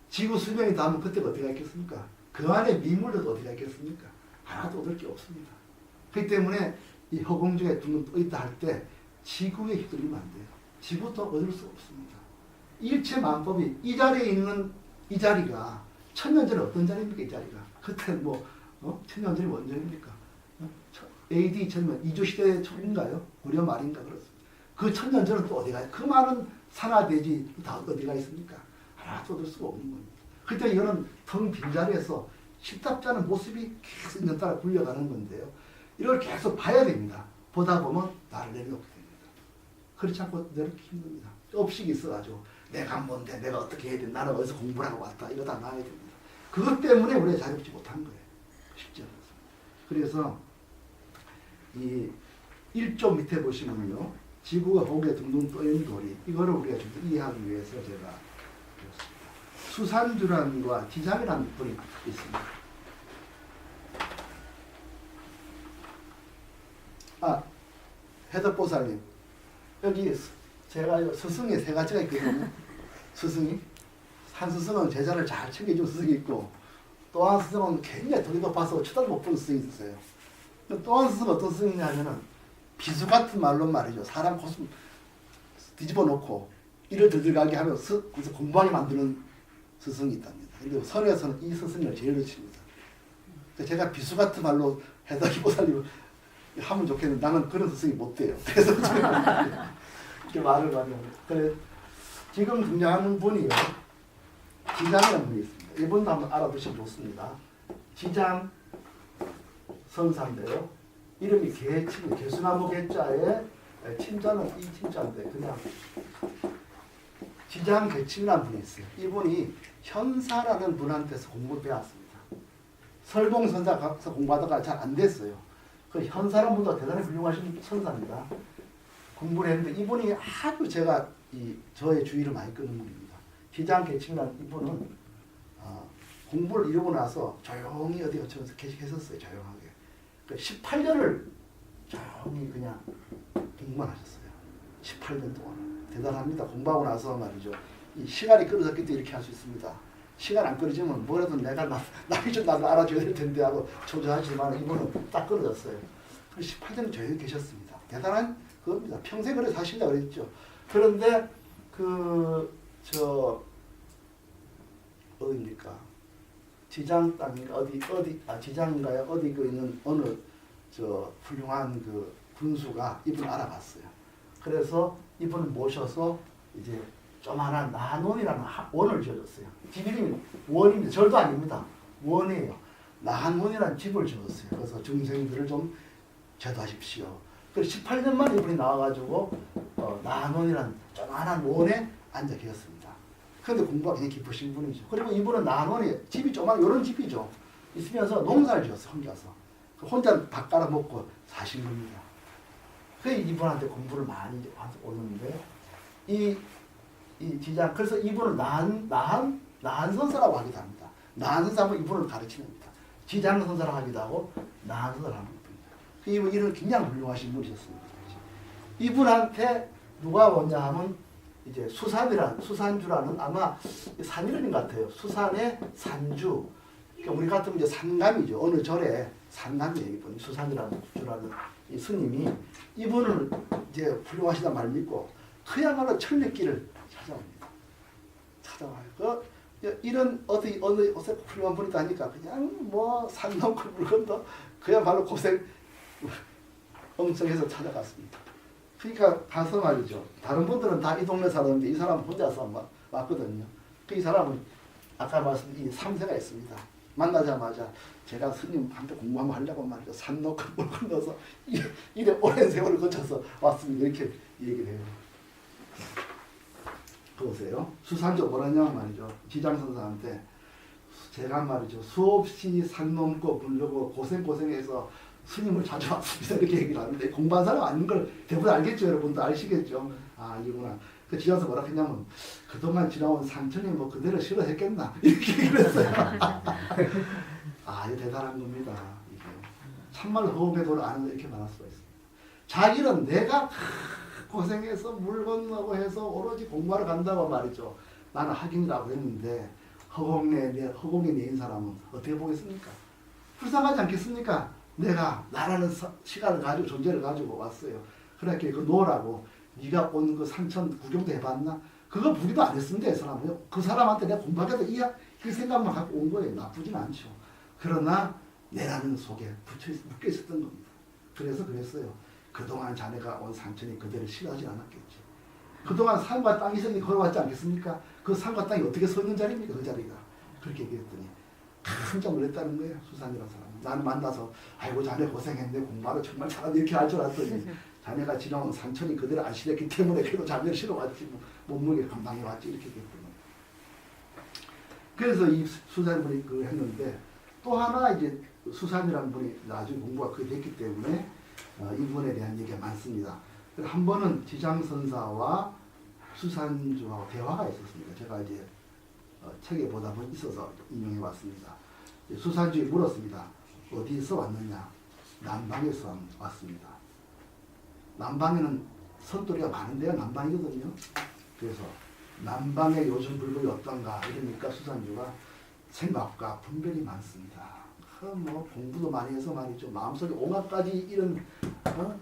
[SPEAKER 1] 지구 수명이 닿으면 그때가 어디가 있겠습니까? 그 안에 미물도 어디가 있겠습니까? 하나도 얻을 게 없습니다. 그렇기 때문에 이 허공 중에 둥둥 떠 있다 할 때 지구에 휘둘리면 안 돼요. 지구도 얻을 수 없습니다. 일체 만법이 이 자리에 있는 이 자리가 천년 전에 어떤 자리입니까? 이 자리가. 그때는 천년 전이 원전입니까? AD 2000년 이조 시대 초인가요? 고려 말인가 그렇습니다. 그 천년 전은 또 어디가 그 많은 산하대지 다 어디가 있습니까? 하나도 얻을 수가 없는 겁니다. 그때 이거는 텅 빈 자리에서 십답자는 모습이 계속 인연 따라 굴려가는 건데요. 이걸 계속 봐야 됩니다. 보다 보면 나를 내려놓게 됩니다. 그렇지 않고 내려놓기 힘듭니다. 업식이 있어가지고 내가 뭔데 내가 어떻게 해야 돼 나는 어디서 공부를 하고 왔다 이거 다 나와야 됩니다. 그것 때문에 우리가 자유롭지 못한 거예요. 쉽지 않습니다. 그래서 이 1조 밑에 보시면요. 지구가 허공에 둥둥 떠있는 도리 이거를 우리가 좀 이해하기 위해서 제가 배웠습니다. 수산주란과 지장이라는 분이 있습니다. 해덕보살님 여기 제가 스승이 세 가지가 있거든요. 스승이 한 스승은 제자를 잘 챙겨준 스승이 있고 또 한 스승은 굉장히 돈이 높아서 쳐다도 못 보는 스승이 있었어요. 또 한 스승은 어떤 스승이냐면은 비수 같은 말로 말이죠. 사람 코스 뒤집어 놓고 이를 들들가게 하면서 그래서 공부하게 만드는 스승이 있답니다. 근데 선에서는 이 스승을 제일 놓칩니다. 제가 비수 같은 말로 해덕보살님 하면 좋겠는데 나는 그런 스승이 못 돼요. 그래서 제가 이렇게 말을 많이 합니다. 그래 지금 등장하는 분이요. 지장이라는 분이 있습니다. 이분도 한번 알아두시면 좋습니다. 지장 선사인데요. 이름이 개침, 개수나무 개자에 침자는 이 침자인데 그냥 지장개침이라는 분이 있어요. 이분이 현사라는 분한테서 공부를 배웠습니다. 설봉선사 가서 공부하다가 잘 안 됐어요. 그 현사라는 분도 대단히 훌륭하신 선사입니다. 공부를 했는데 이분이 아주 제가 저의 주의를 많이 끄는 분입니다. 지장개침이라는 이분은 공부를 이루고 나서 조용히 어디 거쳐서 계셨어요. 조용하게. 그 18년을 조용히 그냥 공부만 하셨어요. 18년 동안. 대단합니다. 공부하고 나서 말이죠. 이 시간이 끌어졌기 때문에 이렇게 할 수 있습니다. 시간 안 끌어지면 뭐라도 내가 남이 좀 나도 알아줘야 될 텐데 하고 초조하지만 이분은 딱 끌어졌어요. 18년 조용히 계셨습니다. 대단한 그겁니다. 평생 그래 사신다 그랬죠. 그런데 어디입니까? 지장 땅인가 지장인가요? 어디 그 있는 어느 훌륭한 그 군수가 이분을 알아봤어요. 그래서 이분을 모셔서 이제 조만한 나한원이라는 원을 지어줬어요. 집 이름이 원입니다. 절도 아닙니다. 원이에요. 나한원이라는 집을 지었어요. 그래서 중생들을 좀 제도하십시오. 그래서 18년 만에 이분이 나와가지고 나한원이라는 조만한 원에 앉아 계셨습니다. 그런데 공부가 굉장히 깊으신 분이죠. 그리고 이분은 나한원이 집이 조만 이런 집이죠. 있으면서 농사를 지었어요. 혼자서. 혼자 밥 깔아 먹고 사신 겁니다. 그래서 이분한테 공부를 많이 오는데 이 지장 그래서 이분을 나한선사라고 하기도 합니다. 나한선사하면 이분을 가르치는 겁니다. 지장선사라고 하기도 하고 나한선사라고 하는 겁니다. 이분은 굉장히 훌륭하신 분이셨습니다. 이분한테 누가 오냐 하면 이제 수산주라는 아마 산 이름인 것 같아요. 수산의 산주. 그러니까 우리 같으면 이제 산감이죠. 어느 절에 산감이에요. 이분 수산이라는 주라는 이 스님이 이분을 이제 훌륭하시다 말 믿고 그야말로 천리길을 찾아와요. 이런 어느 훌륭한 분이다 하니까 그냥 뭐 산 넘고 물건도 그야말로 고생 엄청해서 찾아갔습니다. 그러니까 가서 말이죠. 다른 분들은 다 이 동네 사람인데 이 사람은 혼자서 왔거든요. 이 사람은 아까 말씀드린 이 3세가 있습니다. 만나자마자 제가 스님한테 공부 한번 하려고 말이죠. 산 놓고 물 건너서 이래 오랜 세월을 거쳐서 왔습니다. 이렇게 얘기를 해요. 보세요. 수산조 뭐라냐 말이죠. 지장선사한테 제가 말이죠. 수없이 산 넘고 부르고 고생해서 스님을 찾아왔습니다. 이렇게 얘기를 하는데 공부한 사람 아닌 걸 대부분 알겠죠. 여러분도 아시겠죠. 아 이구나. 그 지장서 뭐라 했냐면 그동안 지나온 상처니 뭐 그대로 싫어했겠나 이렇게 얘기를 했어요. 아 이거 대단한 겁니다. 이게 참말로 호흡의 도를 아는 데 이렇게 말할 수가 있습니다. 자기는 내가 고생해서 물 건너고 해서 오로지 공부하러 간다고 말이죠. 나는 학인이라고 했는데 허공에 내인 사람은 어떻게 보겠습니까? 불쌍하지 않겠습니까? 내가 나라는 시간을 가지고 존재를 가지고 왔어요. 그렇게 그 노라고 네가 온 그 산천 구경도 해봤나? 그거 부기도 안 했습니다. 이 사람은요. 그 사람한테 내가 공부하겠다 이 생각만 갖고 온 거예요. 나쁘진 않죠. 그러나 내라는 속에 묶여 있었던 겁니다. 그래서 그랬어요. 그동안 자네가 온 산천이 그대를 싫어하지 않았겠지. 그동안 산과 땅이 생이 걸어왔지 않겠습니까? 그 산과 땅이 어떻게 서 있는 자리입니까? 그 자리가. 그렇게 얘기했더니 깜짝 놀랐다는 거예요. 수산이라는 사람. 나는 만나서 아이고 자네 고생했네. 공부하러 정말 잘하네. 이렇게 할 줄 알았더니 자네가 지나온 산천이 그대를 안 싫었기 때문에 그래도 자네를 싫어왔지. 몸무게 감당해왔지. 이렇게 얘기했더니. 그래서 이 수산분이 그걸 했는데 또 하나 이제 수산이라는 분이 나중에 공부가 그게 됐기 때문에 이분에 대한 얘기가 많습니다. 한 번은 지장선사와 수산주하고 대화가 있었습니다. 제가 이제 책에 보다 있어서 인용해 왔습니다. 수산주에 물었습니다. 어디서 왔느냐? 남방에서 왔습니다. 남방에는 선돌이가 많은데요. 남방이거든요. 그래서 남방의 요즘 불법이 어떤가 이러니까 수산주가 생각과 분별이 많습니다. 뭐 공부도 많이 해서 말이죠. 마음속에 온갖 가지 이런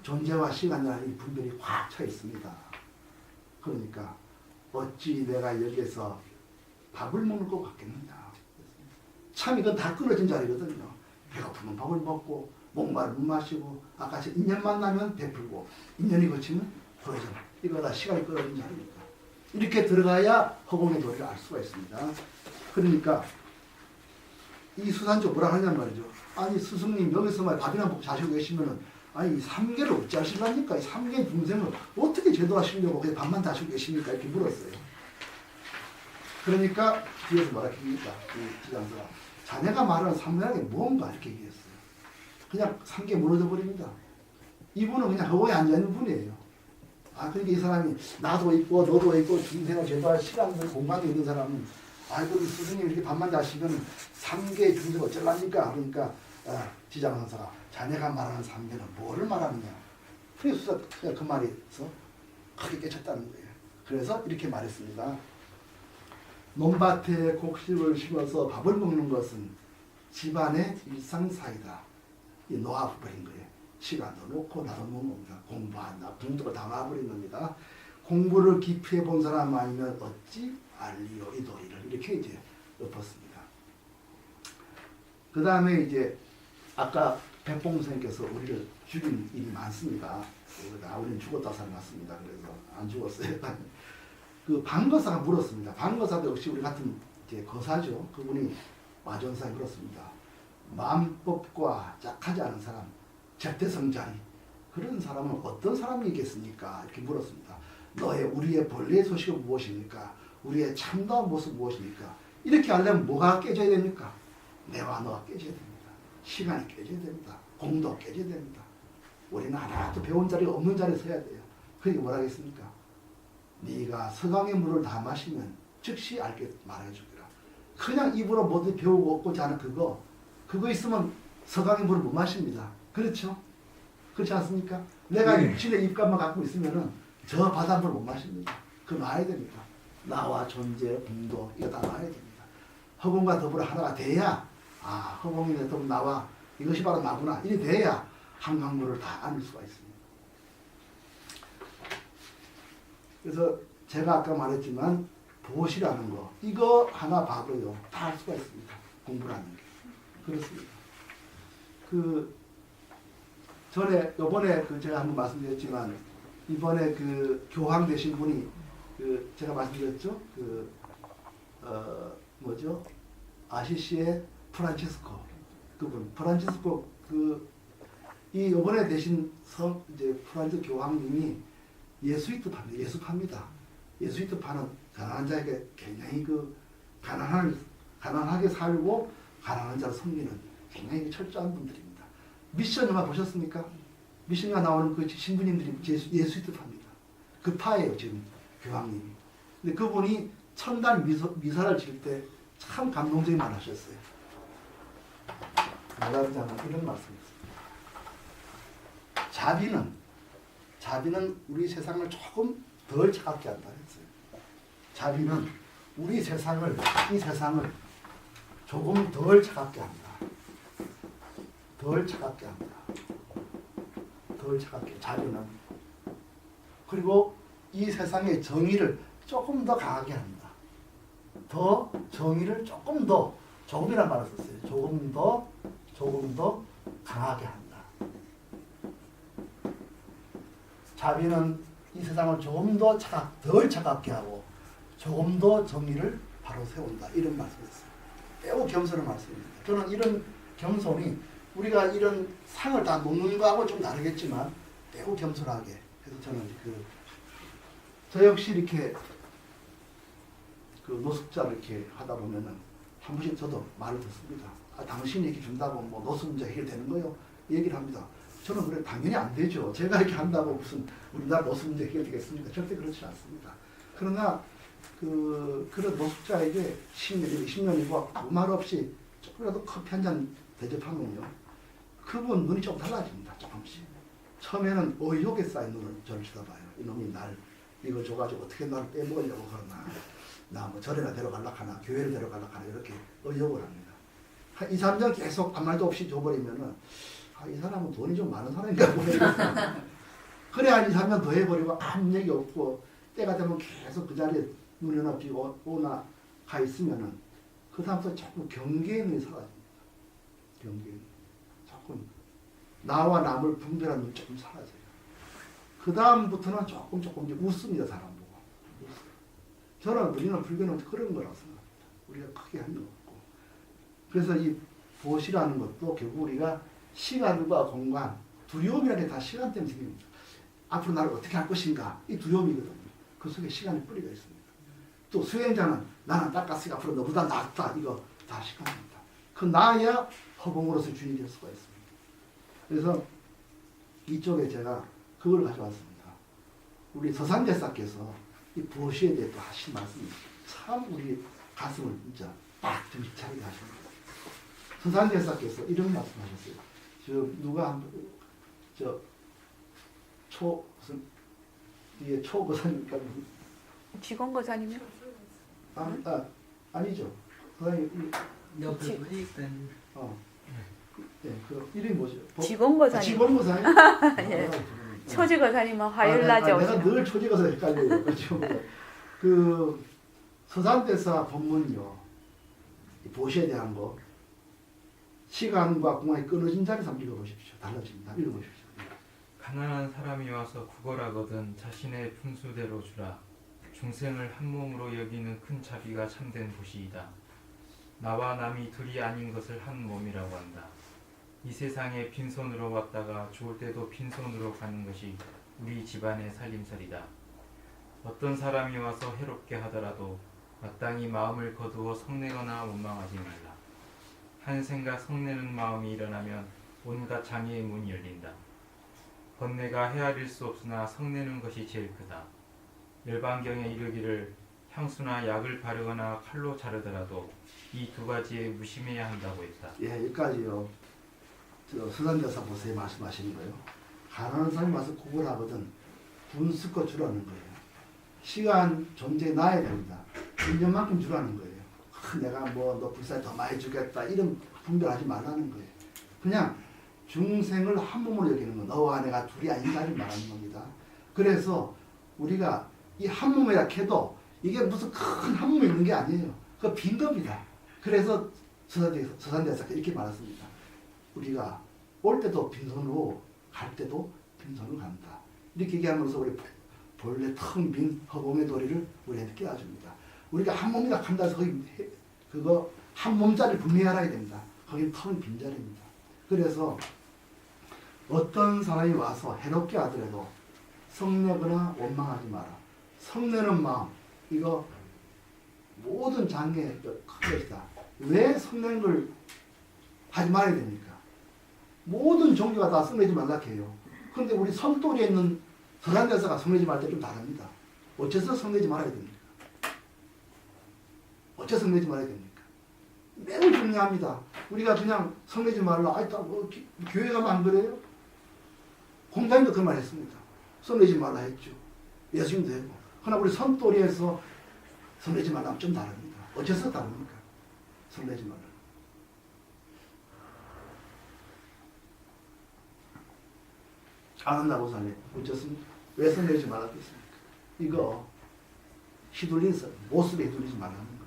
[SPEAKER 1] 존재와 시간이라는 분별이 확 차 있습니다. 그러니까 어찌 내가 여기에서 밥을 먹는 것 같겠느냐. 참 이건 다 끊어진 자리거든요. 배고프면 밥을 먹고 목마르면 마시고 아까 인연 만나면 베풀고 인연이 거치면 후회전. 이거 다 시간이 끊어진 자리입니다. 이렇게 들어가야 허공의 도리를 알 수가 있습니다. 그러니까 이 수산조 뭐라 하냔 말이죠. 아니 스승님 여기서만 밥이나 먹고 자시고 계시면은 아니 이 삼계를 어찌 하시려니까 이 삼계 중생을 어떻게 제도하시려고 그냥 밥만 자시고 계십니까? 이렇게 물었어요. 그러니까 뒤에서 뭐라 합니까? 이 지장서가 자네가 말하는 삼계라는 게 뭔가 이렇게 얘기했어요. 그냥 삼계 무너져 버립니다. 이분은 그냥 허공에 앉아있는 분이에요. 그러니까 이 사람이 나도 있고 너도 있고 중생을 제도할 시간도 공간도 있는 사람은 그럼 스승님 이렇게 밥만 자시면 삼계 중생 어쩌랍니까? 그러니까 지장선사가 자네가 말하는 삼계는 뭐를 말하느냐? 그래서 그 말에서 크게 깨쳤다는 거예요. 그래서 이렇게 말했습니다. 논밭에 곡식을 심어서 밥을 먹는 것은 집안의 일상사이다. 이 놓아버린 거예요. 시간도 놓고 나도 먹는 겁니다. 공부한다. 공덕을 다 놔버린 겁니다. 공부를 깊이 해본 사람 아니면 어찌 알리요 이 도리를 이렇게 이제 엎었습니다. 그 다음에 이제 아까 백봉 선생님께서 우리를 죽인 일이 많습니다. 우리는 죽었다 살아났습니다. 그래서 안 죽었어요. 그 방거사가 물었습니다. 방거사도 역시 우리 같은 이제 거사죠. 그분이 와전사에 물었습니다. 마음법과 짝하지 않은 사람, 절대성자리 그런 사람은 어떤 사람이겠습니까? 이렇게 물었습니다. 우리의 본래의 소식은 무엇입니까? 우리의 참다운 모습은 무엇입니까? 이렇게 하려면 뭐가 깨져야 됩니까? 내와 너가 깨져야 됩니다. 시간이 깨져야 됩니다. 공도 깨져야 됩니다. 우리는 하나도 배운 자리가 없는 자리에 서야 돼요. 그러니까 뭐라 하겠습니까? 네가 서강의 물을 다 마시면 즉시 알게 말해주기라. 그냥 입으로 뭐든 배우고 얻고자 하는 그거 있으면 서강의 물을 못 마십니다. 그렇죠? 그렇지 않습니까? 내가 육신의 입감만 갖고 있으면은 저 바닷물을 못 마십니다. 그거 놔야 됩니다. 나와 존재, 공도 이거 다 놔야 됩니다. 허공과 더불어 하나가 돼야 허공이 더불어 나와 이것이 바로 나구나 이래 돼야 한강물을 다 안을 수가 있습니다. 그래서 제가 아까 말했지만 보시라는 거 이거 하나 봐도요 다 할 수가 있습니다. 공부라는 게 그렇습니다. 요번에 제가 한번 말씀드렸지만 이번에 교황 되신 분이 제가 말씀드렸죠. 아시시의 프란치스코 그분 프란치스코 이 요번에 되신 이제 프란치스코 교황님이 예수이트파입니다. 예수파입니다. 예수이트파는 가난한 자에게 굉장히 가난하게 살고 가난한 자를 섬기는 굉장히 철저한 분들입니다. 미션 영화 보셨습니까? 미션 영화 나오는 그 신부님들이 예수이트파입니다. 그 파예요 지금 교황님이. 근데 그분이 천단 미사를 지을 때 참 감동적인 말 하셨어요. 말하자면 이런 말씀이었습니다. 자비는 우리 세상을 조금 덜 차갑게 한다 했어요. 자비는 이 세상을 조금 덜 차갑게 한다. 덜 차갑게 한다. 덜 차갑게 자비는. 그리고 이 세상의 정의를 조금 더 강하게 한다. 정의를 조금이란 말을 썼어요. 조금 더 강하게 한다. 자비는 이 세상을 조금 덜 차갑게 하고 조금 더 정의를 바로 세운다. 이런 말씀이었어요. 매우 겸손한 말씀입니다. 저는 이런 겸손이 우리가 이런 상을 다 놓는 거하고 좀 다르겠지만 매우 겸손하게 해서 저는 저 역시 이렇게 노숙자를 이렇게 하다 보면은 한 번씩 저도 말을 듣습니다. 당신이 이렇게 준다고 뭐 노숙 문제 해결되는 거요? 얘기를 합니다. 저는 그래 당연히 안 되죠. 제가 이렇게 한다고 무슨 우리나라 노숙 문제 해결되겠습니까? 절대 그렇지 않습니다. 그러나 그런 노숙자에게 10년이고 20년이고 아무 말 없이 조금이라도 커피 한 잔 대접하면요. 그분 눈이 좀 달라집니다. 조금씩. 처음에는 의욕에 쌓인 눈을 저를 쳐다봐요. 이놈이 날 이거 줘가지고 어떻게 나를 빼먹으려고 그러나 나 뭐 절에나 데려가려고 하나 교회를 데려가려고 하나 이렇게 의욕을 합니다. 한 2, 3년 계속 아무 말도 없이 줘버리면은 이 사람은 돈이 좀 많은 사람인가 보네. 그래 한 2, 3년 더 해버리고 아무 얘기 없고 때가 되면 계속 그 자리에 눈이나 비고 오나 가 있으면은 그 다음부터 자꾸 경계의 눈이 사라집니다. 경계의 눈. 자꾸 나와 남을 분별하는 눈이 조금 사라져요. 그 다음부터는 조금 이제 웃습니다. 사람 보고. 저는 우리는 불교는 그런 거라고 생각합니다. 우리가 크게 한 적 없고. 그래서 이 보시라는 것도 결국 우리가 시간과 공간, 두려움이라는 게 다 시간 때문에 생깁니다. 앞으로 나를 어떻게 할 것인가 이 두려움이거든요. 그 속에 시간의 뿌리가 있습니다. 또 수행자는 나는 닦았으니까 앞으로 너보다 낫다. 이거 다 시킵니다. 그 나야 허공으로서 주인이 될 수가 있습니다. 그래서 이쪽에 제가 그걸 가져왔습니다. 우리 서산대사께서 이 보시에 대해 또 하신 말씀이 참 우리 가슴을 진짜 딱 들이차게 하십니다. 서산대사께서 이런 말씀하셨어요. 저 누가 무슨 뒤에 초거사니까
[SPEAKER 3] 직원거사님이요?
[SPEAKER 1] 아니죠. 선생님
[SPEAKER 4] 옆에 있던
[SPEAKER 1] 그 이름이 뭐죠?
[SPEAKER 3] 직원거사님.
[SPEAKER 1] 직원거사님.
[SPEAKER 3] 예. 초지거사님은 화요일날에
[SPEAKER 1] 내가
[SPEAKER 3] 오시는
[SPEAKER 1] 늘 초지거사 헷갈려요. 그렇죠. 그 서산대사 법문요. 보시에 대한 거 시간과 공간이 끊어진 자리에서 한번 읽어보십시오. 달라집니다. 읽어보십시오.
[SPEAKER 5] 가난한 사람이 와서 구걸하거든 자신의 분수대로 주라. 중생을 한 몸으로 여기는 큰 자비가 참된 보시이다. 나와 남이 둘이 아닌 것을 한 몸이라고 한다. 이 세상에 빈손으로 왔다가 죽을 때도 빈손으로 가는 것이 우리 집안의 살림살이다. 어떤 사람이 와서 해롭게 하더라도 마땅히 마음을 거두어 성내거나 원망하지 말라. 한 생각 성내는 마음이 일어나면 온갖 장애의 문이 열린다. 번뇌가 헤아릴 수 없으나 성내는 것이 제일 크다. 열반경에 이르기를 향수나 약을 바르거나 칼로 자르더라도 이 두 가지에 무심해야 한다고 했다.
[SPEAKER 1] 예, 여기까지요. 저 서산대사 보세요. 말씀하시는 거예요. 가난한 사람이 와서 구걸하거든 분수껏 주라는 거예요. 시간 존재 놔야 됩니다. 1년만큼 주라는 거예요. 내가 뭐 너 불쌍히 더 많이 주겠다 이런 분별하지 말라는 거예요. 그냥 중생을 한 몸으로 여기는 거. 너와 내가 둘이 아닌다를 말하는 겁니다. 그래서 우리가 이 한 몸이라 해도 이게 무슨 큰 한 몸이 있는 게 아니에요. 그 빈 겁니다. 그래서 서산대사가 이렇게 말했습니다. 우리가 올 때도 빈손으로 갈 때도 빈손으로 간다. 이렇게 얘기하면서 우리 본래 텅 빈 허공의 도리를 우리한테 깨워줍니다. 우리가 한 몸이라 한다 해서 그거 한 몸짜리 분명히 알아야 됩니다. 거기는 텅 빈 자리입니다. 그래서 어떤 사람이 와서 해롭게 하더라도 성내거나 원망하지 마라. 성내는 마음, 이거 모든 장애의 큰 것이다. 왜 성내는 걸 하지 말아야 됩니까? 모든 종교가 다 성내지 말라 해요. 그런데 우리 성도리에 있는 서산대사가 성내지 말 때 좀 다릅니다. 어째서 성내지 말아야 됩니까? 어째서 성내지 말아야 됩니까? 매우 중요합니다. 우리가 그냥 성내지 말라. 뭐, 교회 가면 안 그래요? 공자님도 그 말 했습니다. 성내지 말라 했죠. 예수님도 했고. 그러나 우리 성도리에서 성내지 말라면 좀 다릅니다. 어째서 다릅니까? 성내지 말라. 아는다 보사님 어쨌습니까? 왜 성내지 말았겠습니까? 이거 휘둘린 모습에 휘둘리지 말라는 거예요.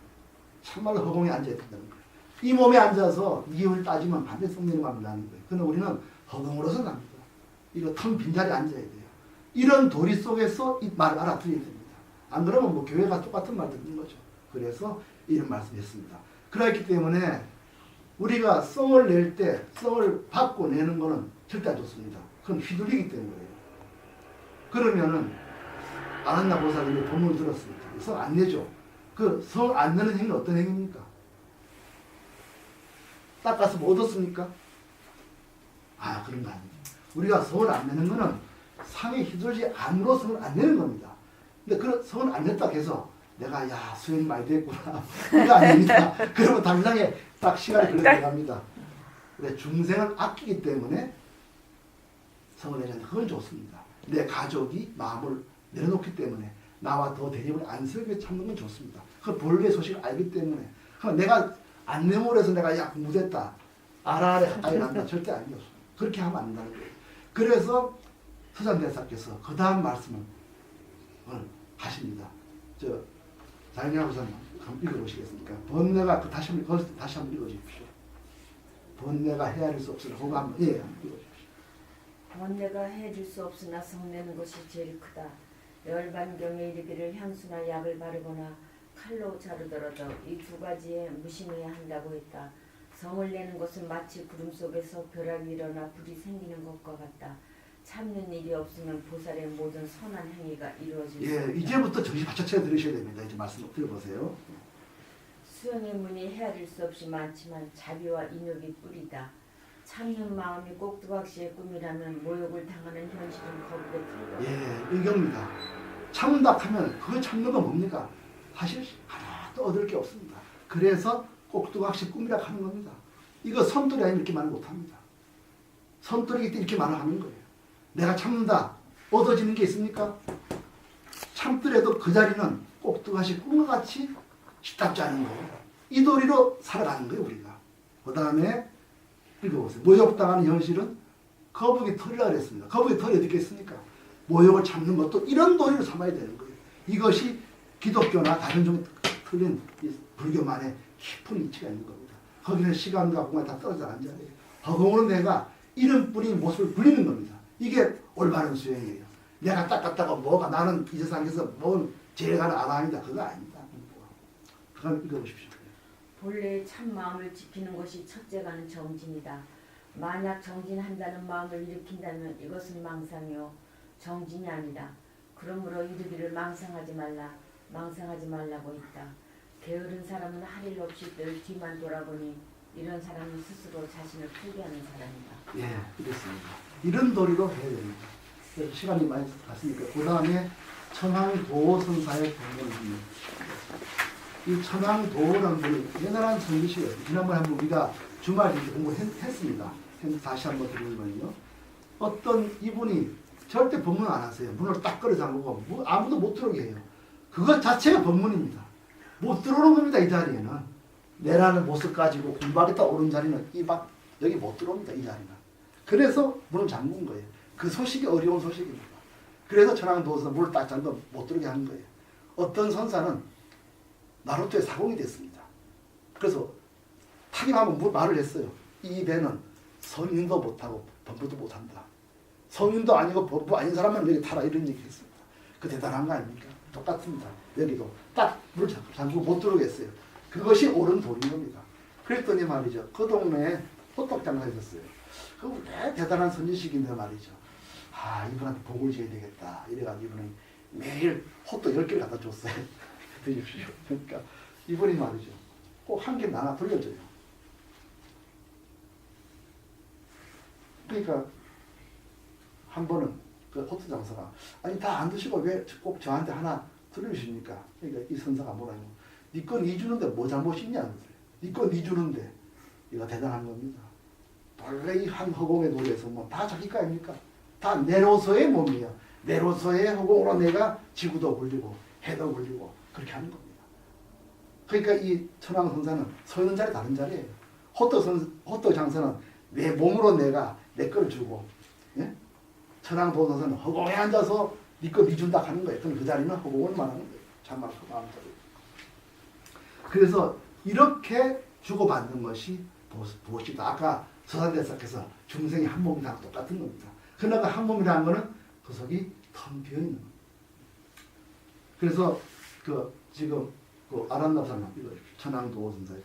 [SPEAKER 1] 참말로 허공에 앉아야 된다는 거예요. 이 몸에 앉아서 이유를 따지면 반드시 성내는 거 한다는 거예요. 그러나 우리는 허공으로서 갑니다. 이거 텅 빈자리에 앉아야 돼요. 이런 도리 속에서 이 말을 알아들어야 됩니다. 안 그러면 뭐 교회가 똑같은 말 듣는 거죠. 그래서 이런 말씀했습니다. 그렇기 때문에 우리가 성을 낼 때 성을 받고 내는 거는 절대 안 좋습니다. 그건 휘둘리기 때문에요. 그러면은 아난나 보살님의 본문을 들었습니다. 성 안 내죠. 그 성 안 내는 행위는 어떤 행위입니까? 닦아서 뭐 얻었습니까? 아, 그런 거 아닙니다. 우리가 성을 안 내는 거는 상에 휘둘리지 않으로 성을 안 내는 겁니다. 근데 그 성을 안 냈다고 해서 내가 야 수행 많이 됐구나 이거 아닙니다. 그러면 당장에 딱 시간이 흘러갑니다. 근데 중생을 아끼기 때문에 성을 내자는 그건 좋습니다. 내 가족이 마음을 내려놓기 때문에 나와 더 대립을 안 세우게 참는 건 좋습니다. 그 본래의 소식을 알기 때문에 내가 안 내몰아서 내가 야 공부됐다 아라아래 가까이 간다 절대 아니었습니다. 그렇게 하면 안 된다는 거예요. 그래서 서산대사께서 그 다음 말씀을 하십니다. 자연양 우선 한번 읽어보시겠습니까? 번뇌가 다시 한번 읽어주십시오. 번뇌가 헤아릴 수 없으나 그거 한번 한번 읽어주십시오.
[SPEAKER 2] 번뇌가 해줄 수 없으나 성내는 것이 제일 크다. 열반경에 이르기를 향수나 약을 바르거나 칼로 자르더라도 이 두 가지에 무심해야 한다고 했다. 성을 내는 것은 마치 구름 속에서 벼락이 일어나 불이 생기는 것과 같다. 참는 일이 없으면 보살의 모든 선한 행위가 이루어질 수
[SPEAKER 1] 예,
[SPEAKER 2] 없다.
[SPEAKER 1] 이제부터 정신 바짝 차려 들으셔야 됩니다. 이제 말씀 들어보세요.
[SPEAKER 2] 수행의 문이 헤아릴 수 없이 많지만 자비와 인욕이 뿌리다. 참는 마음이 꼭두각시의 꿈이라면 모욕을 당하는 현실은 거북에 틀려.
[SPEAKER 1] 예, 의경입니다. 참는다 하면 그거 참는 건 뭡니까? 사실 하나도 얻을 게 없습니다. 그래서 꼭두각시 꿈이라 하는 겁니다. 이거 선돌이 아니면 이렇게 말 못합니다. 선돌이기 때문에 이렇게 말을 하는 거예요. 내가 참는다. 얻어지는 게 있습니까? 참더라도 그 자리는 꼭두각시 꿈과 같이 쉽답지 않은 거예요. 이 도리로 살아가는 거예요, 우리가. 그 다음에 읽어보세요. 모욕당하는 현실은 거북이 털이라 그랬습니다. 거북이 털이 어디 있겠습니까? 모욕을 참는 것도 이런 도리로 삼아야 되는 거예요. 이것이 기독교나 다른 종이 틀린 이 불교만의 깊은 이치가 있는 겁니다. 거기는 시간과 공간이 다 떨어져 앉아야 돼요. 허공으로 내가 이름뿐인 모습을 불리는 겁니다. 이게 올바른 수행이에요. 내가 닦았다가 뭐가 나는 이 세상에서 뭔 죄가 아니다. 그거 아닙니다. 그럼 읽어보십시오.
[SPEAKER 2] 본래의 참 마음을 지키는 것이 첫째가는 정진이다. 만약 정진한다는 마음을 일으킨다면 이것은 망상이요 정진이 아니다. 그러므로 이르기를 망상하지 말라, 망상하지 말라고 했다. 게으른 사람은 할 일 없이 늘 뒤만 돌아보니 이런 사람은 스스로 자신을 포기하는 사람이다.
[SPEAKER 1] 예, 그렇습니다. 이런 도리로 해야 됩니다. 그래서 시간이 많이 갔으니까 그 다음에 천황도선사의 공부입니다. 이 천황도라는 분이 대단한 선지시예요. 지난번에 한번 우리가 주말에 이렇게 공부했습니다. 다시 한번 드리는 거는요. 어떤 이분이 절대 법문 안 하세요. 문을 딱 걸어 잠그고 아무도 못 들어오게 해요. 그것 자체가 법문입니다. 못 들어오는 겁니다. 이 자리에는. 내라는 모습 가지고 공부하겠다 오른 자리는 여기 못 들어옵니다. 이 자리는. 그래서 문을 잠근 거예요. 그 소식이 어려운 소식입니다. 그래서 천황도에서 문을 딱 잠궈 못 들어오게 하는 거예요. 어떤 선사는 나루토의 사공이 됐습니다. 그래서 타기하면 말을 했어요. 이 배는 성인도 못하고 법부도 못한다. 성인도 아니고 법부 아닌 사람만 여기 타라 이런 얘기 했습니다. 그 대단한 거 아닙니까? 똑같습니다. 여기도 딱 문을 잠그고 못 들어오겠어요. 그것이 옳은 도리인 겁니다. 그랬더니 말이죠. 그 동네에 호떡 장사가 있었어요. 그 대단한 선지식인데 말이죠. 아, 이분한테 복을 줘야 되겠다. 이래가지고 이분은 매일 호떡 10개를 갖다 줬어요. 드십시오. 그러니까 이분이 말이죠. 꼭 한 개 나눠 돌려줘요. 그러니까 한 번은 그 호떡 장사가 아니 다 안 드시고 왜 꼭 저한테 하나 돌려주십니까? 그러니까 이 선사가 뭐라고 니 건 니 주는데 뭐 잘못이 있냐? 니 건 니 주는데 이거 대단한 겁니다. 원래 이 한 허공의 노래에서 뭐 다 자기 거 아닙니까? 다 내로서의 몸이에요. 내로서의 허공으로 내가 지구도 굴리고 해도 굴리고 그렇게 하는 겁니다. 그러니까 이 천황선사는 서 있는 자리 다른 자리예요. 호떡 장사는 내 몸으로 내가 내 걸 주고, 예? 천황도선사는 허공에 앉아서 네 거 네 준다 하는 거예요. 그럼 그 자리는 허공을 말하는 거예요. 참말 그 마음 자리. 그래서 이렇게 주고받는 것이 무엇이다. 아까 서산대사께서 중생이 한 몸이랑 똑같은 겁니다. 그러나 한 몸이라는 거는 그 속이 텅 비어 있는 겁니다. 그래서 지금 아란나사님 이거 천황도선사의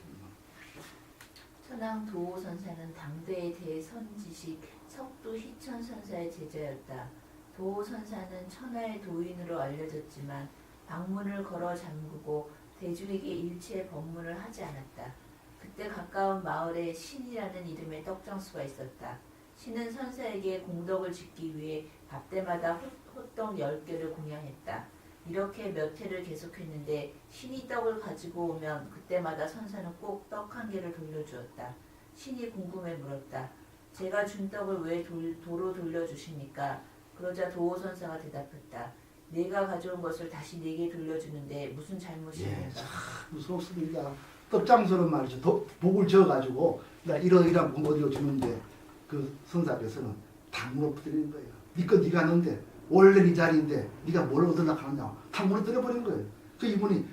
[SPEAKER 6] 천황도호선사는 당대에 대해 선지식 석도 희천선사의 제자였다. 도호선사는 천하의 도인으로 알려졌지만 방문을 걸어 잠그고 대중에게 일체 법문을 하지 않았다. 그때 가까운 마을에 신이라는 이름의 떡장수가 있었다. 신은 선사에게 공덕을 짓기 위해 밥때마다 호떡 10개를 공양했다. 이렇게 몇 해를 계속했는데 신이 떡을 가지고 오면 그때마다 선사는 꼭 떡 1개를 돌려주었다. 신이 궁금해 물었다. 제가 준 떡을 왜 도로 돌려주십니까? 그러자 도호선사가 대답했다. 내가 가져온 것을 다시 내게 돌려주는데 무슨 잘못입니까?
[SPEAKER 1] 예, 참 무섭습니다. 떡장수는 말이죠. 복을 지어가지고 나 이러이러한 복 어디로 주는데 그 선사께서는 탕물어 부드리는 거예요. 니거 니가 하는데 원래 네 자리인데 네가 뭘 얻으려고 하느냐. 탕물어 때려버린 거예요. 그 이분이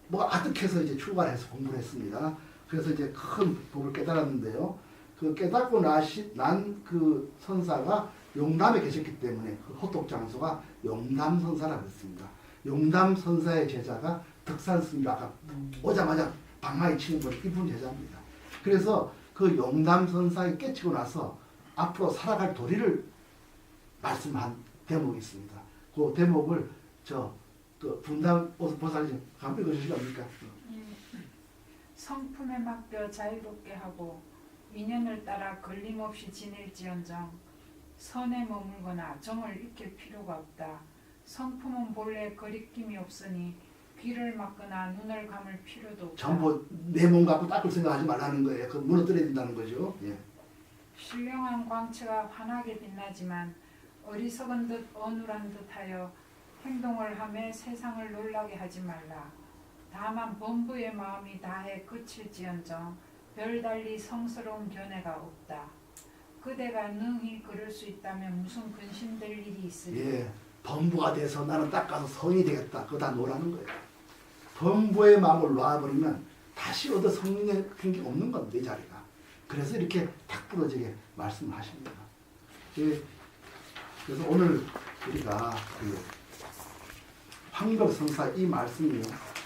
[SPEAKER 1] 뭐 아득해서 이제 출발해서 공부를 했습니다. 그래서 이제 큰 복을 깨달았는데요. 그 깨닫고 난 그 선사가 용담에 계셨기 때문에 그 호떡장수가 용담선사라고 했습니다. 용담선사의 제자가 덕산스님과 아까 오자마자 방망이 치는 분 이분 제자입니다. 그래서 그 용담선사에 깨치고 나서 앞으로 살아갈 도리를 말씀한 대목이 있습니다. 그 대목을 그 분당 보살님 한번 읽어주시겠습니까?
[SPEAKER 7] 성품에 맡겨 자유롭게 하고 인연을 따라 걸림없이 지낼지언정 선에 머물거나 정을 익힐 필요가 없다. 성품은 본래 거리낌이 없으니 귀를 막거나 눈을 감을 필요도 없다.
[SPEAKER 1] 전부 내 몸 갖고 닦을 생각하지 말라는 거예요. 그 무너뜨려야 된다는 거죠. 예.
[SPEAKER 7] 신령한 광채가 환하게 빛나지만 어리석은 듯 어눌한 듯하여 행동을 하며 세상을 놀라게 하지 말라. 다만 범부의 마음이 다해 그칠지언정 별달리 성스러운 견해가 없다. 그대가 능히 그럴 수 있다면 무슨 근심될 일이 있으리.
[SPEAKER 1] 예. 범부가 돼서 나는 닦아서 성이 되겠다. 그거 다 노라는 거예요. 범부의 마음을 놔버리면 다시 얻어 성령의 게 없는 겁니다. 이 자리가. 그래서 이렇게 탁 부러지게 말씀하십니다. 예. 그래서 오늘 우리가 그 황벽성사 이 말씀이요.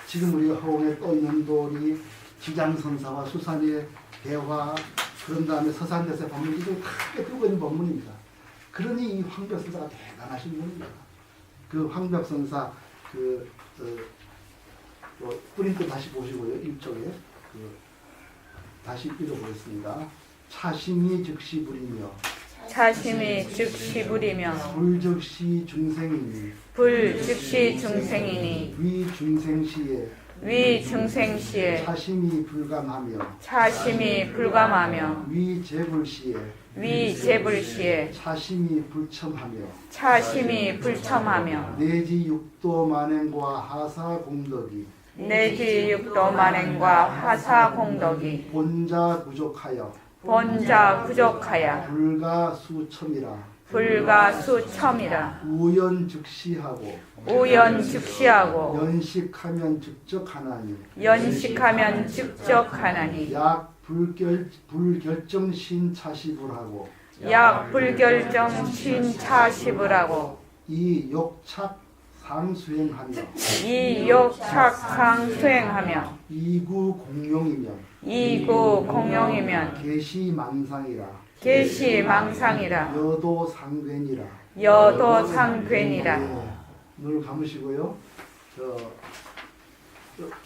[SPEAKER 1] 지금 우리가 허공에 떠 있는 돌이 지장성사와 수산의 대화, 그런 다음에 서산대세 법문, 이걸 다 꿰뚫고 있는 법문입니다. 그러니 이 황벽성사가 대단하신 분입니다. 그 황벽성사 프린트 다시 보시고요. 이쪽에 다시 읽어보겠습니다. 차심이 즉시 부리며
[SPEAKER 3] 자심이 즉시 부리며
[SPEAKER 1] 불즉시 중생이니
[SPEAKER 3] 불 즉시 중생이니
[SPEAKER 1] 위중생시에
[SPEAKER 3] 위중생시에
[SPEAKER 1] 차심이 불감하며
[SPEAKER 3] 차심이 불감하며
[SPEAKER 1] 위재불시에
[SPEAKER 3] 위재불시에
[SPEAKER 1] 차심이 불첨하며
[SPEAKER 3] 차심이 불첨하며
[SPEAKER 1] 내지 육도 만행과 하사 공덕이
[SPEAKER 3] 내지 육도 만행과 하사 공덕이
[SPEAKER 1] 본자 부족하여
[SPEAKER 3] 본자 부족하여
[SPEAKER 1] 불가 수첨이라
[SPEAKER 3] 불가 수첨이라
[SPEAKER 1] 우연 즉시하고
[SPEAKER 3] 우연 즉시하고
[SPEAKER 1] 연식하면 즉적하나니
[SPEAKER 3] 연식하면 즉적하나니
[SPEAKER 1] 약 불결정 신차시불하고
[SPEAKER 3] 약 불결정 신차시불하고
[SPEAKER 1] 이 욕착 상수행하며
[SPEAKER 3] 이 욕착상 수행하며
[SPEAKER 1] 이구 공용이며
[SPEAKER 3] 이구 공용이면
[SPEAKER 1] 계시망상이라
[SPEAKER 3] 계시망상이라
[SPEAKER 1] 여도상괴니라.
[SPEAKER 3] 여도상괴니라.
[SPEAKER 1] 눈을 감으시고요.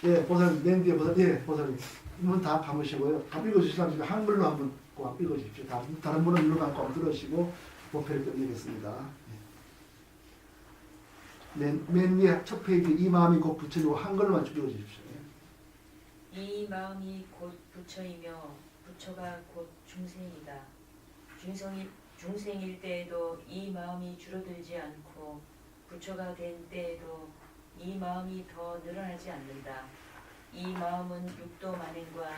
[SPEAKER 1] 예, 보살님, 맨 뒤에 보살님, 예, 보살님. 눈 다 감으시고요. 다 읽어주시면 한글로 한번 꼭 읽어주십시오. 다른 분은 눈을 감고 한번 들으시고 목표를 끝내겠습니다. 맨 위에 첫 페이지 이 마음이 곧 부처이고 한글로만 쭉 읽어주십시오.
[SPEAKER 2] 이 마음이 곧 부처이며 부처가 곧 중생이다. 중생일 때에도 이 마음이 줄어들지 않고 부처가 된 때에도 이 마음이 더 늘어나지 않는다. 이 마음은 육도 만행과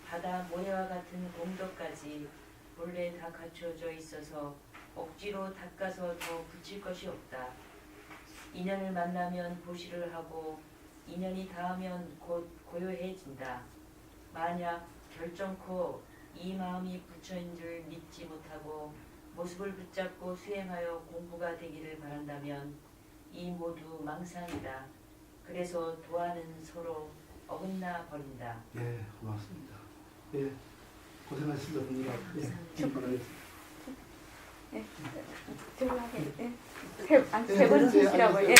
[SPEAKER 2] 바다 모래와 같은 공덕까지 본래 다 갖춰져 있어서 억지로 닦아서 더 붙일 것이 없다. 인연을 만나면 보시를 하고 인연이 닿으면 곧 고요해진다. 만약 결정코 이 마음이 부처인 줄 믿지 못하고 모습을 붙잡고 수행하여 공부가 되기를 바란다면 이 모두 망상이다. 그래서 도하는 서로 어긋나 버린다.
[SPEAKER 1] 예, 고맙습니다. 예, 고생하셨습니다. 분들아. 예,
[SPEAKER 3] 세 번 치시라고. 예.